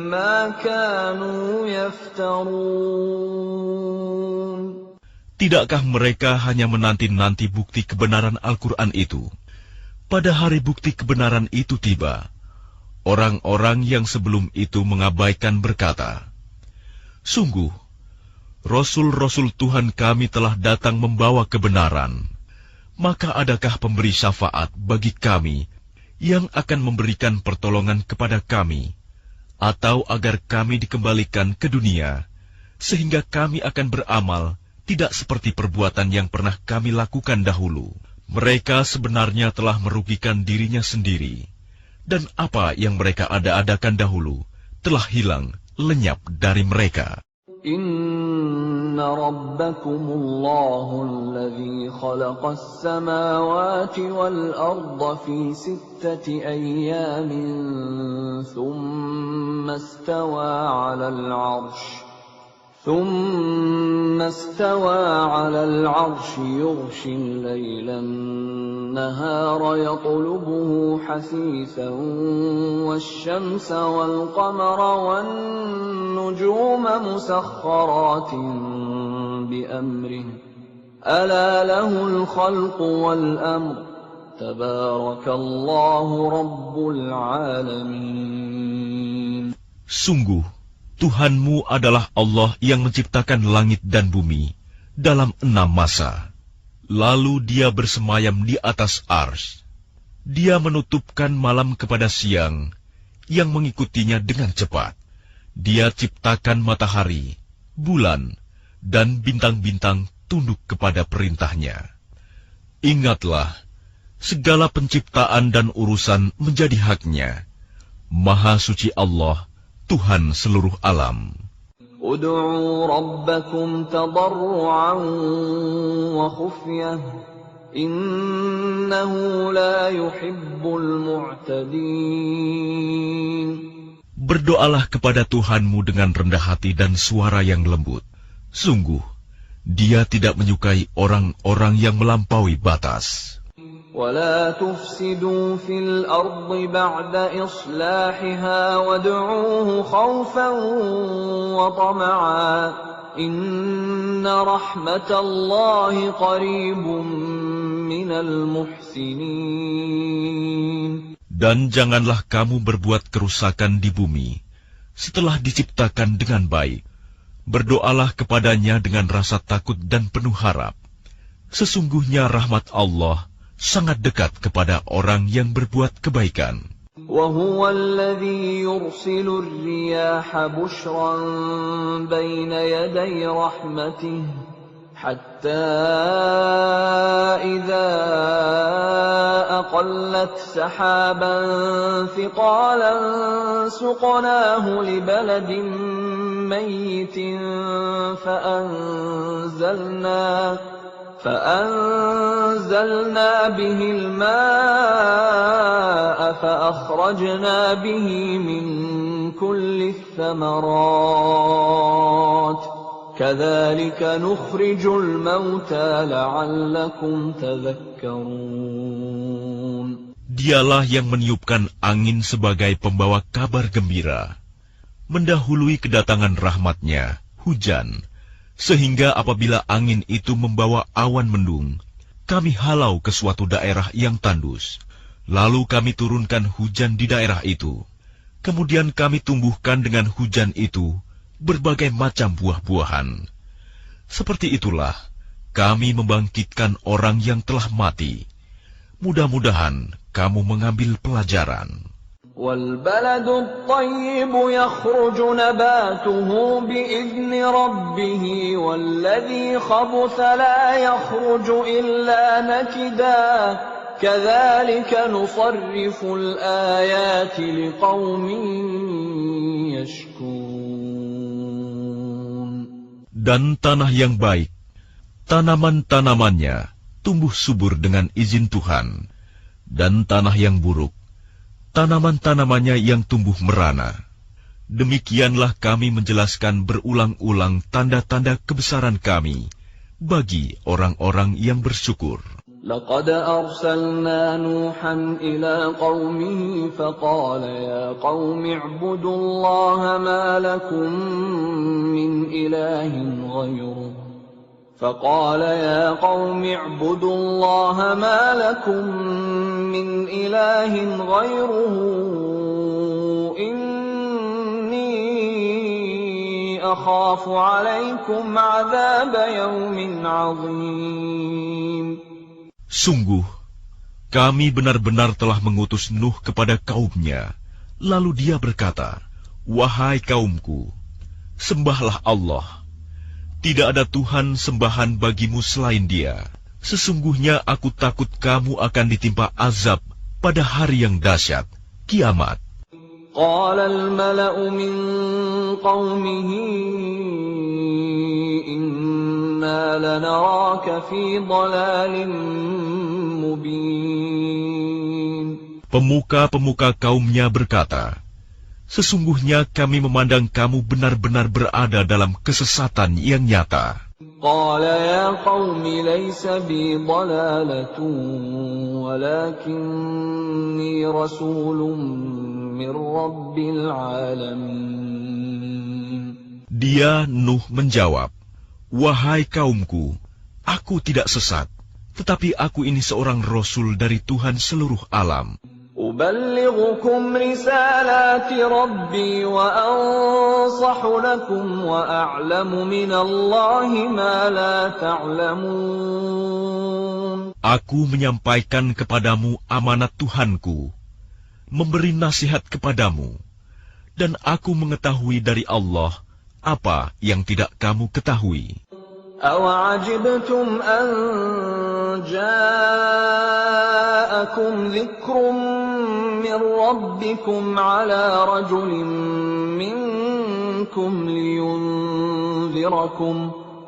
ما كانوا يفترون. Tidakkah mereka hanya menanti-nanti bukti kebenaran Al-Quran itu? Pada hari bukti kebenaran itu tiba, orang-orang yang sebelum itu mengabaikan berkata, "Sungguh, Rasul-Rasul Tuhan kami telah datang membawa kebenaran. Maka adakah pemberi syafaat bagi kami yang akan memberikan pertolongan kepada kami, atau agar kami dikembalikan ke dunia, sehingga kami akan beramal tidak seperti perbuatan yang pernah kami lakukan dahulu." Mereka sebenarnya telah merugikan dirinya sendiri, dan apa yang mereka ada-adakan dahulu telah hilang lenyap dari mereka. Inna rabbakumullahu alladhi khalaqas samawati wal arda fi 6 ayyamin thumma istawa 'alal 'arsy ثم استوى على العرش يغشي الليل النهار يطلبه حثيثا والشمس والقمر والنجوم مسخرات بأمره ألا له الخلق والأمر تبارك الله رب العالمين. Sungguh, Tuhanmu adalah Allah yang menciptakan langit dan bumi dalam 6 masa. Lalu Dia bersemayam di atas Arsy. Dia menutupkan malam kepada siang, yang mengikutinya dengan cepat. Dia ciptakan matahari, bulan, dan bintang-bintang tunduk kepada perintahnya. Ingatlah, Segala penciptaan dan urusan menjadi haknya. Maha suci Allah, Tuhan seluruh alam. Ud'u rabbakum tadarru'an wa khufyah, innahu la yuhibbul mu'tadin. Berdoalah kepada Tuhanmu dengan rendah hati dan suara yang lembut. Sungguh, Dia tidak menyukai orang-orang yang melampaui batas. ولا تفسدوا في الأرض بعد إصلاحها وادعوه خوفا وطمعا إن رحمة الله قريب من المحسنين. Dan janganlah kamu berbuat kerusakan di bumi setelah diciptakan dengan baik. Berdoalah kepadanya dengan rasa takut dan penuh harap. Sesungguhnya rahmat Allah sangat dekat kepada orang yang berbuat kebaikan. وَهُوَ الَّذِي يُرْسِلُ الرِّيَاحَ بُشْرًا بَيْنَ يَدَيْ رَحْمَتِهِ حَتَّى إِذَا أَقَلَّتْ سَحَابًا ثِقَالًا سُقْنَاهُ لِبَلَدٍ مَّيِّتٍ فأنزلنا به الماء فأخرجنا به من كل الثمرات كذلك نخرج الموتى لعلكم تذكرون. Dialah yang meniupkan angin sebagai pembawa kabar gembira, mendahului kedatangan rahmat-Nya, hujan, sehingga apabila angin itu membawa awan mendung, kami halau ke suatu daerah yang tandus. Lalu kami turunkan hujan di daerah itu. Kemudian kami tumbuhkan dengan hujan itu berbagai macam buah-buahan. Seperti itulah kami membangkitkan orang yang telah mati. Mudah-mudahan kamu mengambil pelajaran. وَالْبَلَدُ الطَّيِّبُ يَخْرُجُ نَبَاتُهُ بِإِذْنِ رَبِّهِ وَالَّذِي خَبُثَ لَا يَخْرُجُ إِلَّا نَكِدًا كَذَلِكَ نُصَرِّفُ الْآيَاتِ لِقَوْمٍ يَشْكُرُونَ. Dan tanah yang baik, tanaman-tanamannya tumbuh subur dengan izin Tuhan, dan tanah yang buruk, tanaman-tanamannya yang tumbuh merana. Demikianlah kami menjelaskan berulang-ulang tanda-tanda kebesaran kami bagi orang-orang yang bersyukur. لقد أرسلنا نوحا إلى قومه فقال يا قوم اعبدوا الله ما لكم من إله غيره فقال يا قوم اعبدوا الله ما لكم من إله غيره إني أخاف عليكم عذاب يوم عظيم. Sungguh, kami benar-benar telah mengutus Nuh kepada kaumnya. Lalu dia berkata, "Wahai kaumku, sembahlah Allah. Tidak ada Tuhan sembahan bagimu selain Dia. Sesungguhnya aku takut kamu akan ditimpa azab pada hari yang dahsyat, kiamat." قال الملأ من قومه إنا لنراك في ضلال مبين. Pemuka-pemuka kaumnya berkata, "Sesungguhnya kami memandang kamu benar-benar berada dalam kesesatan yang nyata." قال يا قوم ليس بي ضلالة ولكني رسول من رب العالمين. Dia Nuh menjawab, "Wahai kaumku, aku tidak sesat, tetapi aku ini seorang rasul dari Tuhan seluruh alam. أبلغكم رسالات ربي وأنصح لكم وأعلم من الله ما لا تعلمون. Aku menyampaikan kepadamu amanat Tuhanku, memberi nasihat kepadamu, dan aku mengetahui dari Allah apa yang tidak kamu ketahui. أَوَعَجِبْتُمْ أَنْ جَاءَكُمْ ذِكْرٌ مِّنْ رَبِّكُمْ عَلَى رَجُلٍ مِّنْكُمْ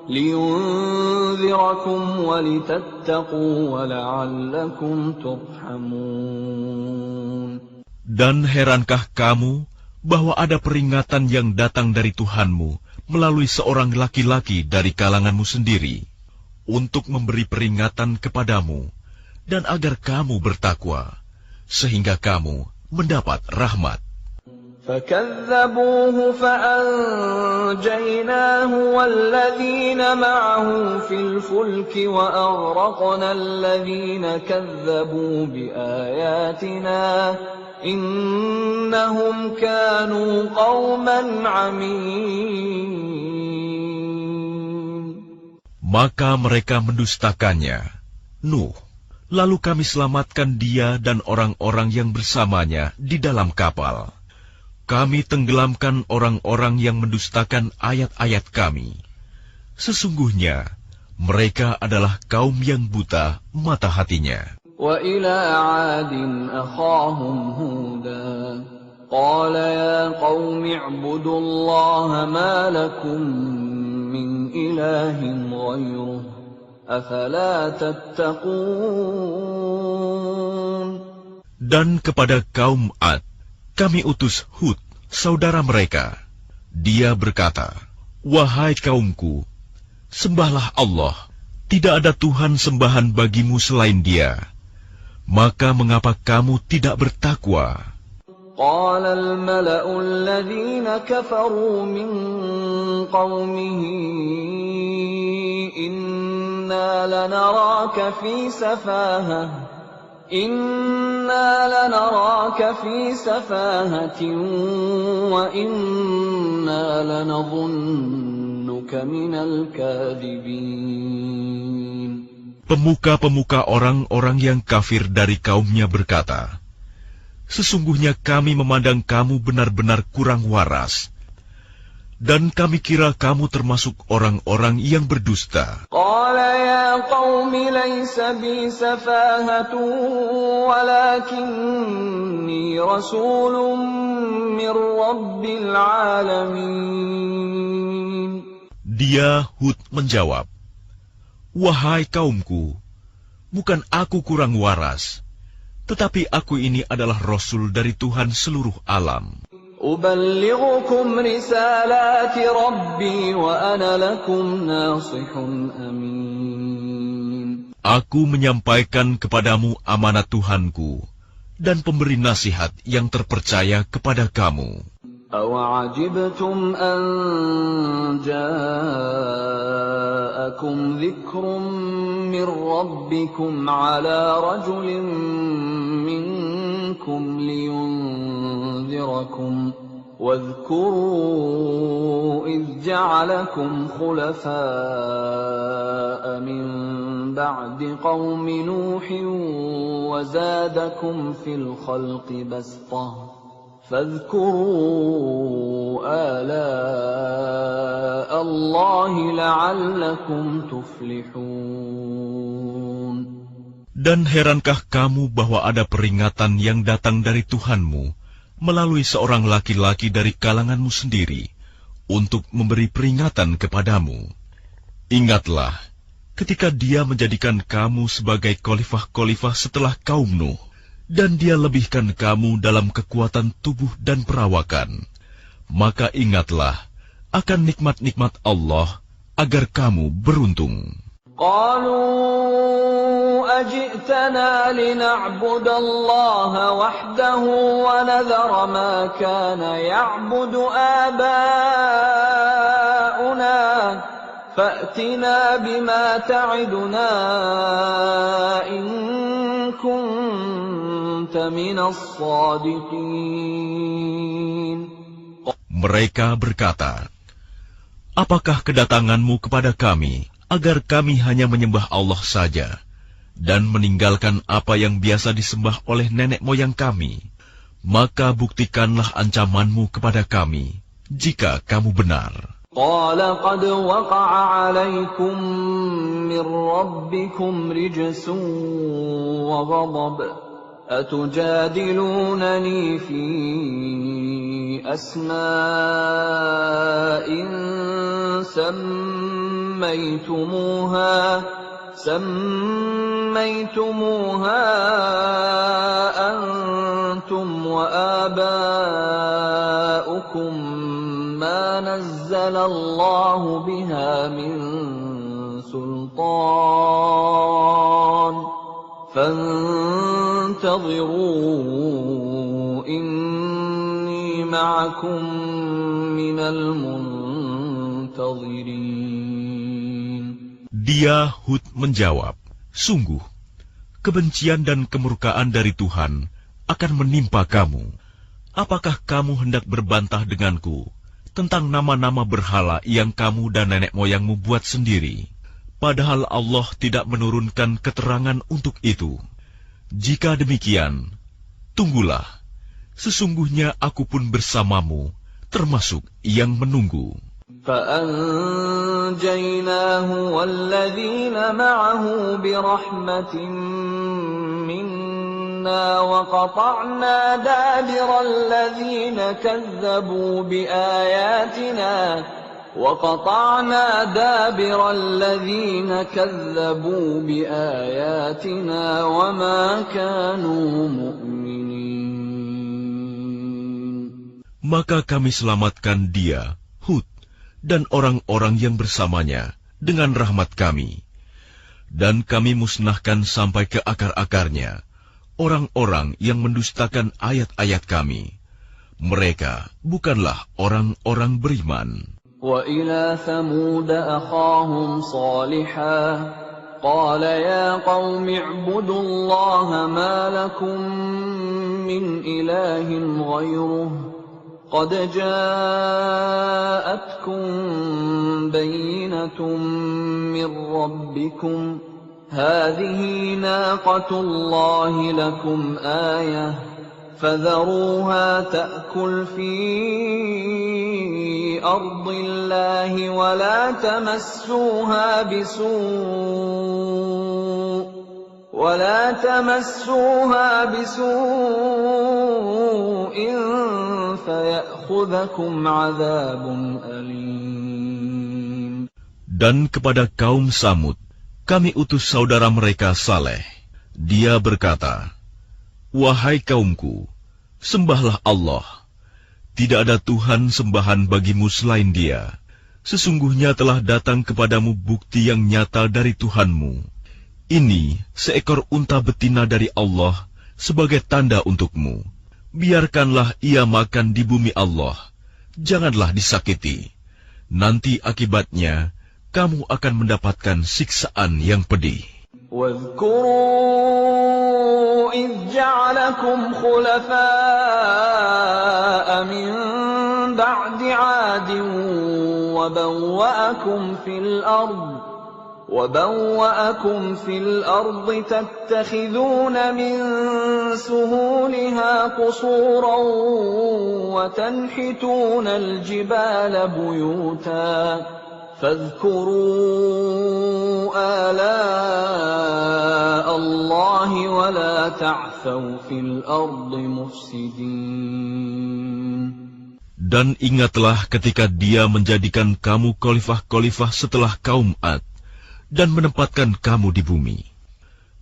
لِيُنْذِرَكُمْ وَلِتَتَّقُوا وَلَعَلَّكُمْ تُرْحَمُونَ. Dan herankah kamu bahwa ada peringatan yang datang dari Tuhanmu melalui seorang laki-laki dari kalanganmu sendiri, untuk memberi peringatan kepadamu, dan agar kamu bertakwa, sehingga kamu mendapat rahmat. فَكَذَّبُوهُ فَأَنْجَيْنَاهُ وَالَّذِينَ مَعَهُ فِي الْفُلْكِ وَأَغْرَقْنَا الَّذِينَ كَذَّبُوا بِآيَاتِنَا إِنَّهُمْ كَانُوا قَوْمًا عَمِينَ. Maka mereka mendustakannya, Nuh. Lalu kami selamatkan dia dan orang-orang yang bersamanya di dalam kapal. Kami tenggelamkan orang-orang yang mendustakan ayat-ayat kami. Sesungguhnya, mereka adalah kaum yang buta mata hatinya. وَإِلَى عَادٍ أَخَاهُمْ هُودًا قَالَ يَا قَوْمِ اعْبُدُوا اللَّهَ مَا لَكُمْ مِنْ إِلَٰهٍ غَيْرُهُ أَفَلَا تَتَّقُونَ. Dan kepada kaum Ad, kami utus Hud, saudara mereka. Dia berkata, "Wahai kaumku, sembahlah Allah. Tidak ada Tuhan sembahan bagimu selain Dia. Maka mengapa kamu tidak bertakwa?" قال الملأ الذين كفروا من قومه إنا لنراك في سفاهة وإنا لنظنك من الكاذبين. Pemuka-pemuka orang-orang yang kafir dari kaumnya berkata, "Sesungguhnya kami memandang kamu benar-benar kurang waras, dan kami kira kamu termasuk orang-orang yang berdusta." قال يا قوم ليس بي سفاهة ولكني رسول من رب العالمين. Dia Hud menjawab, "Wahai kaumku, bukan aku kurang waras, tetapi aku ini adalah Rasul dari Tuhan seluruh alam. أُبَلِّغُكُمْ رِسَالَاتِ رَبِّي وَأَنَا لَكُمْ نَاصِحٌ أَمِينٌ. Aku menyampaikan kepadamu amanat Tuhanku dan pemberi nasihat yang terpercaya kepada kamu. أَوَعَجِبْتُمْ أَنْ جَاءَكُمْ ذِكْرٌ مِّنْ رَبِّكُمْ عَلَى رَجُلٍ مِّنْكُمْ لِيُنْذِرَكُمْ واذكروا إذ جعلكم خلفاء من بعد قوم نوح وزادكم في الخلق بسطة فاذكروا آلاء الله لعلكم تفلحون. Dan herankah kamu bahwa ada peringatan yang datang dari Tuhanmu melalui seorang laki-laki dari kalanganmu sendiri untuk memberi peringatan kepadamu? Ingatlah ketika dia menjadikan kamu sebagai khalifah-khalifah setelah kaum Nuh, dan dia lebihkan kamu dalam kekuatan tubuh dan perawakan. Maka ingatlah akan nikmat-nikmat Allah agar kamu beruntung. قالوا أجئتنا لنعبد الله وحده ونذر ما كان يعبد آباؤنا فأتنا بما تعدنا إن كنت من الصادقين. Mereka berkata, "Apakah kedatanganmu kepada kami agar kami hanya menyembah Allah saja, dan meninggalkan apa yang biasa disembah oleh nenek moyang kami? Maka buktikanlah ancamanmu kepada kami, jika kamu benar." قال قد وقع عليكم من ربكم رجس وغضب أتجادلونني في أسماء سميتموها أنتم وآباؤكم ما نزل الله بها من سلطان فانتظروا إني معكم من المنتظرين. Dia Hud menjawab, sungguh, kebencian dan kemurkaan dari Tuhan akan menimpa kamu. Apakah kamu hendak berbantah denganku tentang nama-nama berhala yang kamu dan nenek moyangmu buat sendiri? Padahal Allah tidak menurunkan keterangan untuk itu. Jika demikian, tunggulah. Sesungguhnya aku pun bersamamu, termasuk yang menunggu. فَأَنْجَيْنَاهُ وَالَّذِينَ مَعَهُ بِرَحْمَةٍ مِّنَّا وَقَطَعْنَا دَابِرَ الَّذِينَ كَذَّبُوا بِآيَاتِنَا وَمَا كَانُوا مُؤْمِنِينَ. Maka kami selamatkan dia, Hud, dan orang-orang yang bersamanya dengan rahmat kami. Dan kami musnahkan sampai ke akar-akarnya orang-orang yang mendustakan ayat-ayat kami. Mereka bukanlah orang-orang beriman. وَإِلَى ثَمُودَ أَخَاهُمْ صَالِحًا قَالَ يَا قَوْمِ اعْبُدُوا اللَّهَ مَا لَكُمْ مِنْ إِلَٰهٍ غَيْرُهُ قَدْ جَاءَتْكُمْ بَيِّنَةٌ مِّن رَّبِّكُمْ هَٰذِهِ نَاقَةُ اللَّهِ لَكُمْ آيَةً فَذَرُوهَا تَأْكُلْ فِي أَرْضِ اللَّهِ وَلَا تَمَسُّوهَا بِسُوءٍ فَيَأْخُذَكُمْ عَذَابٌ أَلِيمٌ. Dan kepada kaum Samud, kami utus saudara mereka Saleh. Dia berkata, wahai kaumku, sembahlah Allah. Tidak ada Tuhan sembahan bagimu selain Dia. Sesungguhnya telah datang kepadamu bukti yang nyata dari Tuhanmu. Ini seekor unta betina dari Allah sebagai tanda untukmu. Biarkanlah ia makan di bumi Allah. Janganlah disakiti. Nanti akibatnya kamu akan mendapatkan siksaan yang pedih. وَاذْكُرُوا إِذْ جَعَلَكُمْ خُلَفَاءَ مِنْ بَعْدِ عَادٍ وَبَوَّأَكُمْ فِي الْأَرْضِ تَتَّخِذُونَ مِنْ سُهُولِهَا قُصُورًا وَتَنْحِتُونَ الْجِبَالَ بُيُوتًا فاذكروا آلاء الله ولا تعثوا في الأرض مفسدين. Dan ingatlah ketika Dia menjadikan kamu khalifah-khalifah setelah kaum Ad dan menempatkan kamu di bumi.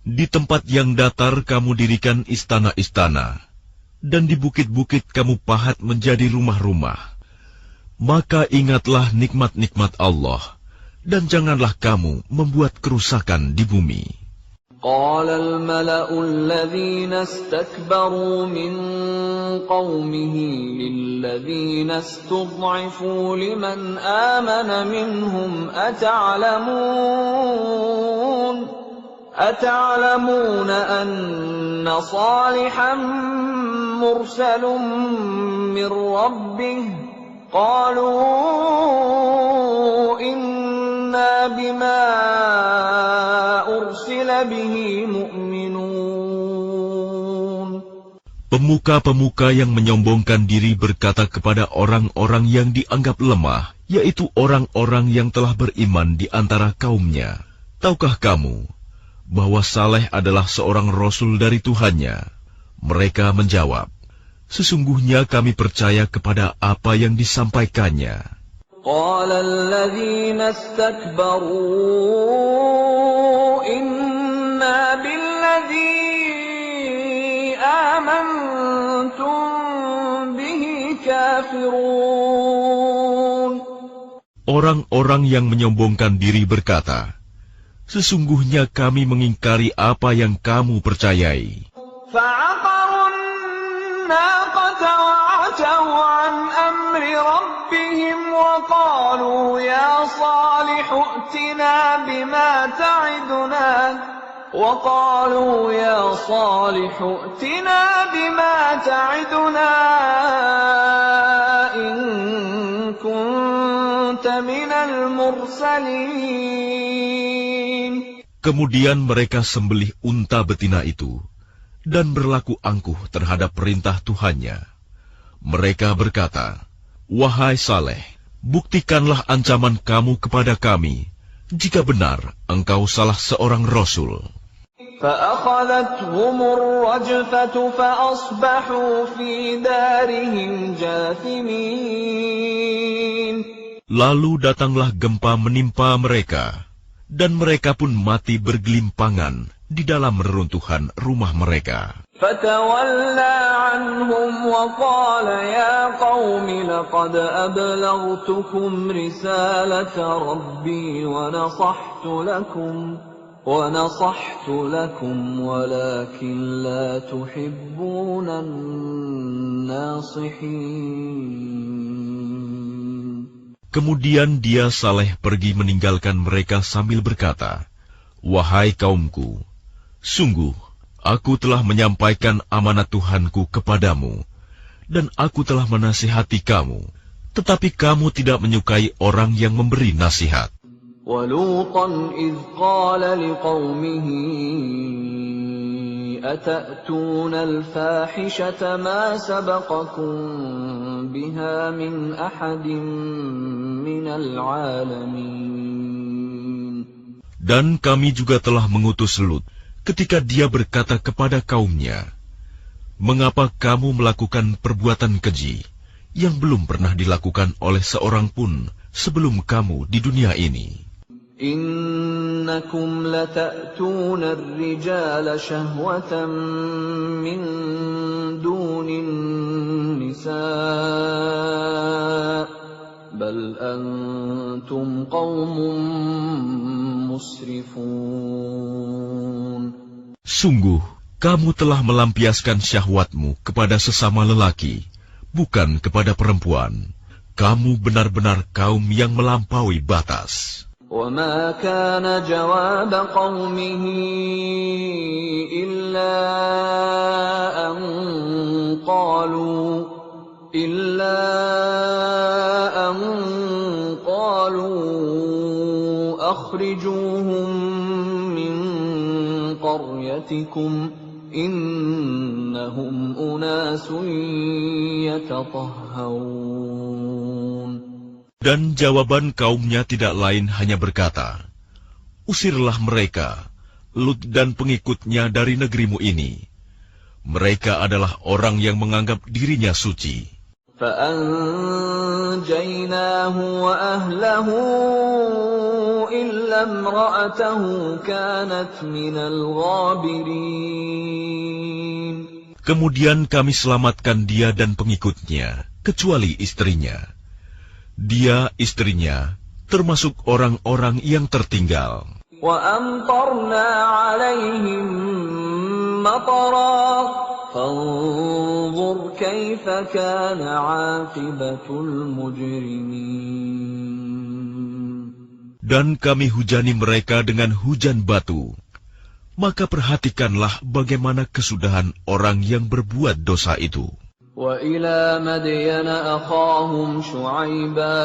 Di tempat yang datar kamu dirikan istana-istana, dan di bukit-bukit kamu pahat menjadi rumah-rumah. Maka ingatlah nikmat-nikmat Allah, dan janganlah kamu membuat kerusakan di bumi. قال الملأ الذين استكبروا من قومه للذين استضعفوا لمن آمن منهم أتعلمون أن صالحا مرسل من ربه قالوا إنا بما أرسل به مؤمنون. Pemuka-pemuka yang menyombongkan diri berkata kepada orang-orang yang dianggap lemah, yaitu orang-orang yang telah beriman di antara kaumnya. Tahukah kamu bahwa Saleh adalah seorang Rasul dari Tuhannya? Mereka menjawab, sesungguhnya kami percaya kepada apa yang disampaikannya. قال الذين استكبروا إنا بالذي آمنتم به كافرون. Orang-orang yang menyombongkan diri berkata, sesungguhnya kami mengingkari apa yang kamu percayai. فعقروا الناقة وعتوا عن أمر ربهم وقالوا يا صالح ائتنا بما تعدنا إن كنت من المرسلين. Kemudian mereka sembelih unta betina itu dan berlaku angkuh terhadap perintah Tuhannya. Mereka berkata, wahai Saleh, buktikanlah ancaman kamu kepada kami, jika benar engkau salah seorang Rasul. فأخذتهم الرجفة فأصبحوا في دارهم جاثمين. Lalu datanglah gempa menimpa mereka, dan mereka pun mati bergelimpangan di dalam reruntuhan rumah mereka. فتولى عنهم وقال يا قوم لقد أبلغتكم رسالة ربي ونصحت لكم ولكن لا تحبون الناصحين. Kemudian dia Saleh pergi meninggalkan mereka sambil berkata, wahai kaumku, sungguh aku telah menyampaikan amanat Tuhanku kepadamu, dan aku telah menasihati kamu, tetapi kamu tidak menyukai orang yang memberi nasihat. وَلُوطًا إِذْ قَالَ لِقَوْمِهِ أَتَأْتُونَ الْفَاحِشَةَ مَا سَبَقَكُم بِهَا مِنْ أَحَدٍ مِنَ الْعَالَمِينَ. Dan kami juga telah mengutus Lut ketika dia berkata kepada kaumnya, mengapa kamu melakukan perbuatan keji yang belum pernah dilakukan oleh seorang pun sebelum kamu di dunia ini? إنكم لتأتون الرجال شهوة من دون النساء بل أنتم قوم مسرفون. Sungguh, kamu telah melampiaskan syahwatmu kepada sesama lelaki, bukan kepada perempuan. Kamu benar-benar kaum yang melampaui batas. وما كان جواب قومه إلا أن قالوا أخرجوهم من قريتكم إنهم أناس يتطهرون. Dan jawaban kaumnya tidak lain hanya berkata, usirlah mereka, Lut dan pengikutnya dari negerimu ini. Mereka adalah orang yang menganggap dirinya suci. فَأَنْجَيْنَاهُ وَأَهْلَهُ إِلَّا امْرَأَتَهُ كَانَتْ مِنَ الْغَابِرِينَ. Kemudian kami selamatkan dia dan pengikutnya, kecuali istrinya. Dia, istrinya, termasuk orang-orang yang tertinggal. وَأَمْطَرْنَا عَلَيْهِمْ مَطَرًا فَانظُرْ كَيْفَ كَانَ عَاقِبَةُ الْمُجْرِمِينَ. Dan kami hujani mereka dengan hujan batu. Maka perhatikanlah bagaimana kesudahan orang yang berbuat dosa itu. وَإِلَى مَدْيَنَ أَخَاهُمْ شُعَيْبًا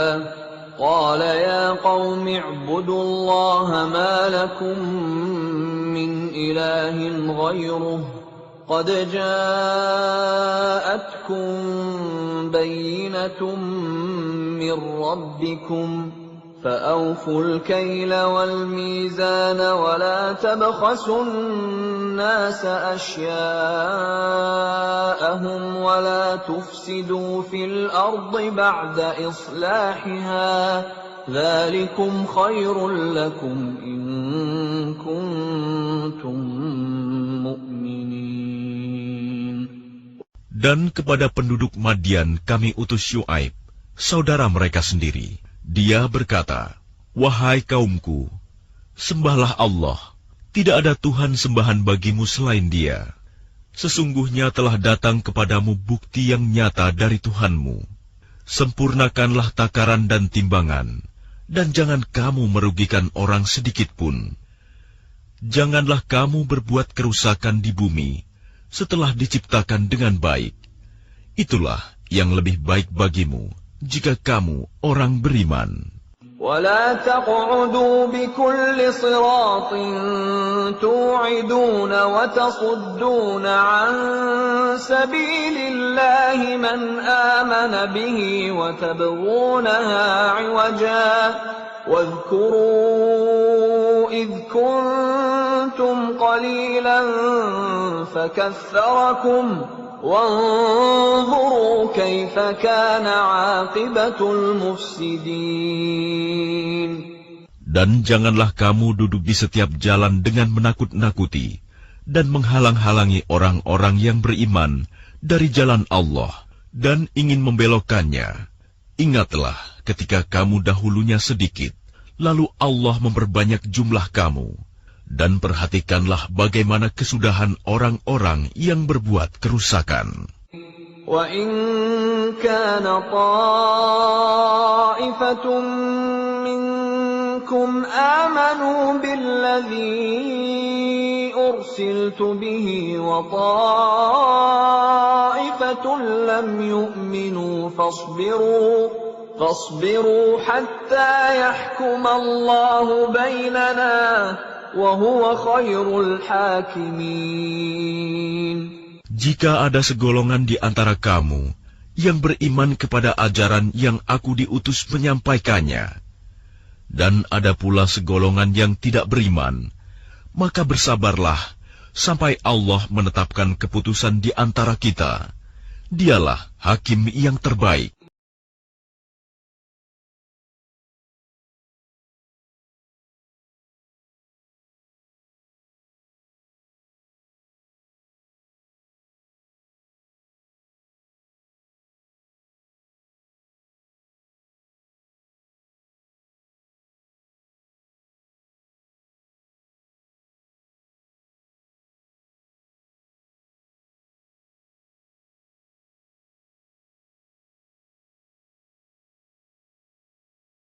قَالَ يَا قَوْمِ اعْبُدُوا اللَّهَ مَا لَكُمْ مِنْ إِلَٰهٍ غَيْرُهُ قد جاءتكم بينة من ربكم فأوفوا الكيل والميزان ولا تبخسوا الناس أشياءهم ولا تفسدوا في الأرض بعد إصلاحها ذلكم خير لكم إن كنتم مؤمنين. Dan kepada penduduk Madian kami utus Syuaib, saudara mereka sendiri. Dia berkata, "Wahai kaumku, sembahlah Allah. Tidak ada Tuhan sembahan bagimu selain Dia. Sesungguhnya telah datang kepadamu bukti yang nyata dari Tuhanmu. Sempurnakanlah takaran dan timbangan, dan jangan kamu merugikan orang sedikit pun. Janganlah kamu berbuat kerusakan di bumi setelah diciptakan dengan baik. Itulah yang lebih baik bagimu jika kamu orang beriman." ولا تقعدوا بكل صراط توعدون وتصدون عن سبيل الله من آمن به وتبغونها عوجا واذكروا إذ كنتم قليلا فكثركم وانظروا كيف كان عاقبة المفسدين. Dan janganlah kamu duduk di setiap jalan dengan menakut-nakuti dan menghalang-halangi orang-orang yang beriman dari jalan Allah dan ingin membelokkannya. Ingatlah ketika kamu dahulunya sedikit, lalu Allah memperbanyak jumlah kamu. Dan perhatikanlah bagaimana kesudahan orang-orang yang berbuat kerusakan. وَإِنْ كَانَ طَائِفَةٌ مِّنكُمْ آمَنُوا بِالَّذِي أُرْسِلْتُ بِهِ وَطَائِفَةٌ لَّمْ يُؤْمِنُوا فاصبروا حَتَّى يَحْكُمَ اللَّهُ بَيْنَنَا وَهُوَ خَيْرُ الْحَاكِمِينَ. Jika ada segolongan di antara kamu yang beriman kepada ajaran yang aku diutus menyampaikannya, dan ada pula segolongan yang tidak beriman, maka bersabarlah sampai Allah menetapkan keputusan di antara kita. Dialah hakim yang terbaik.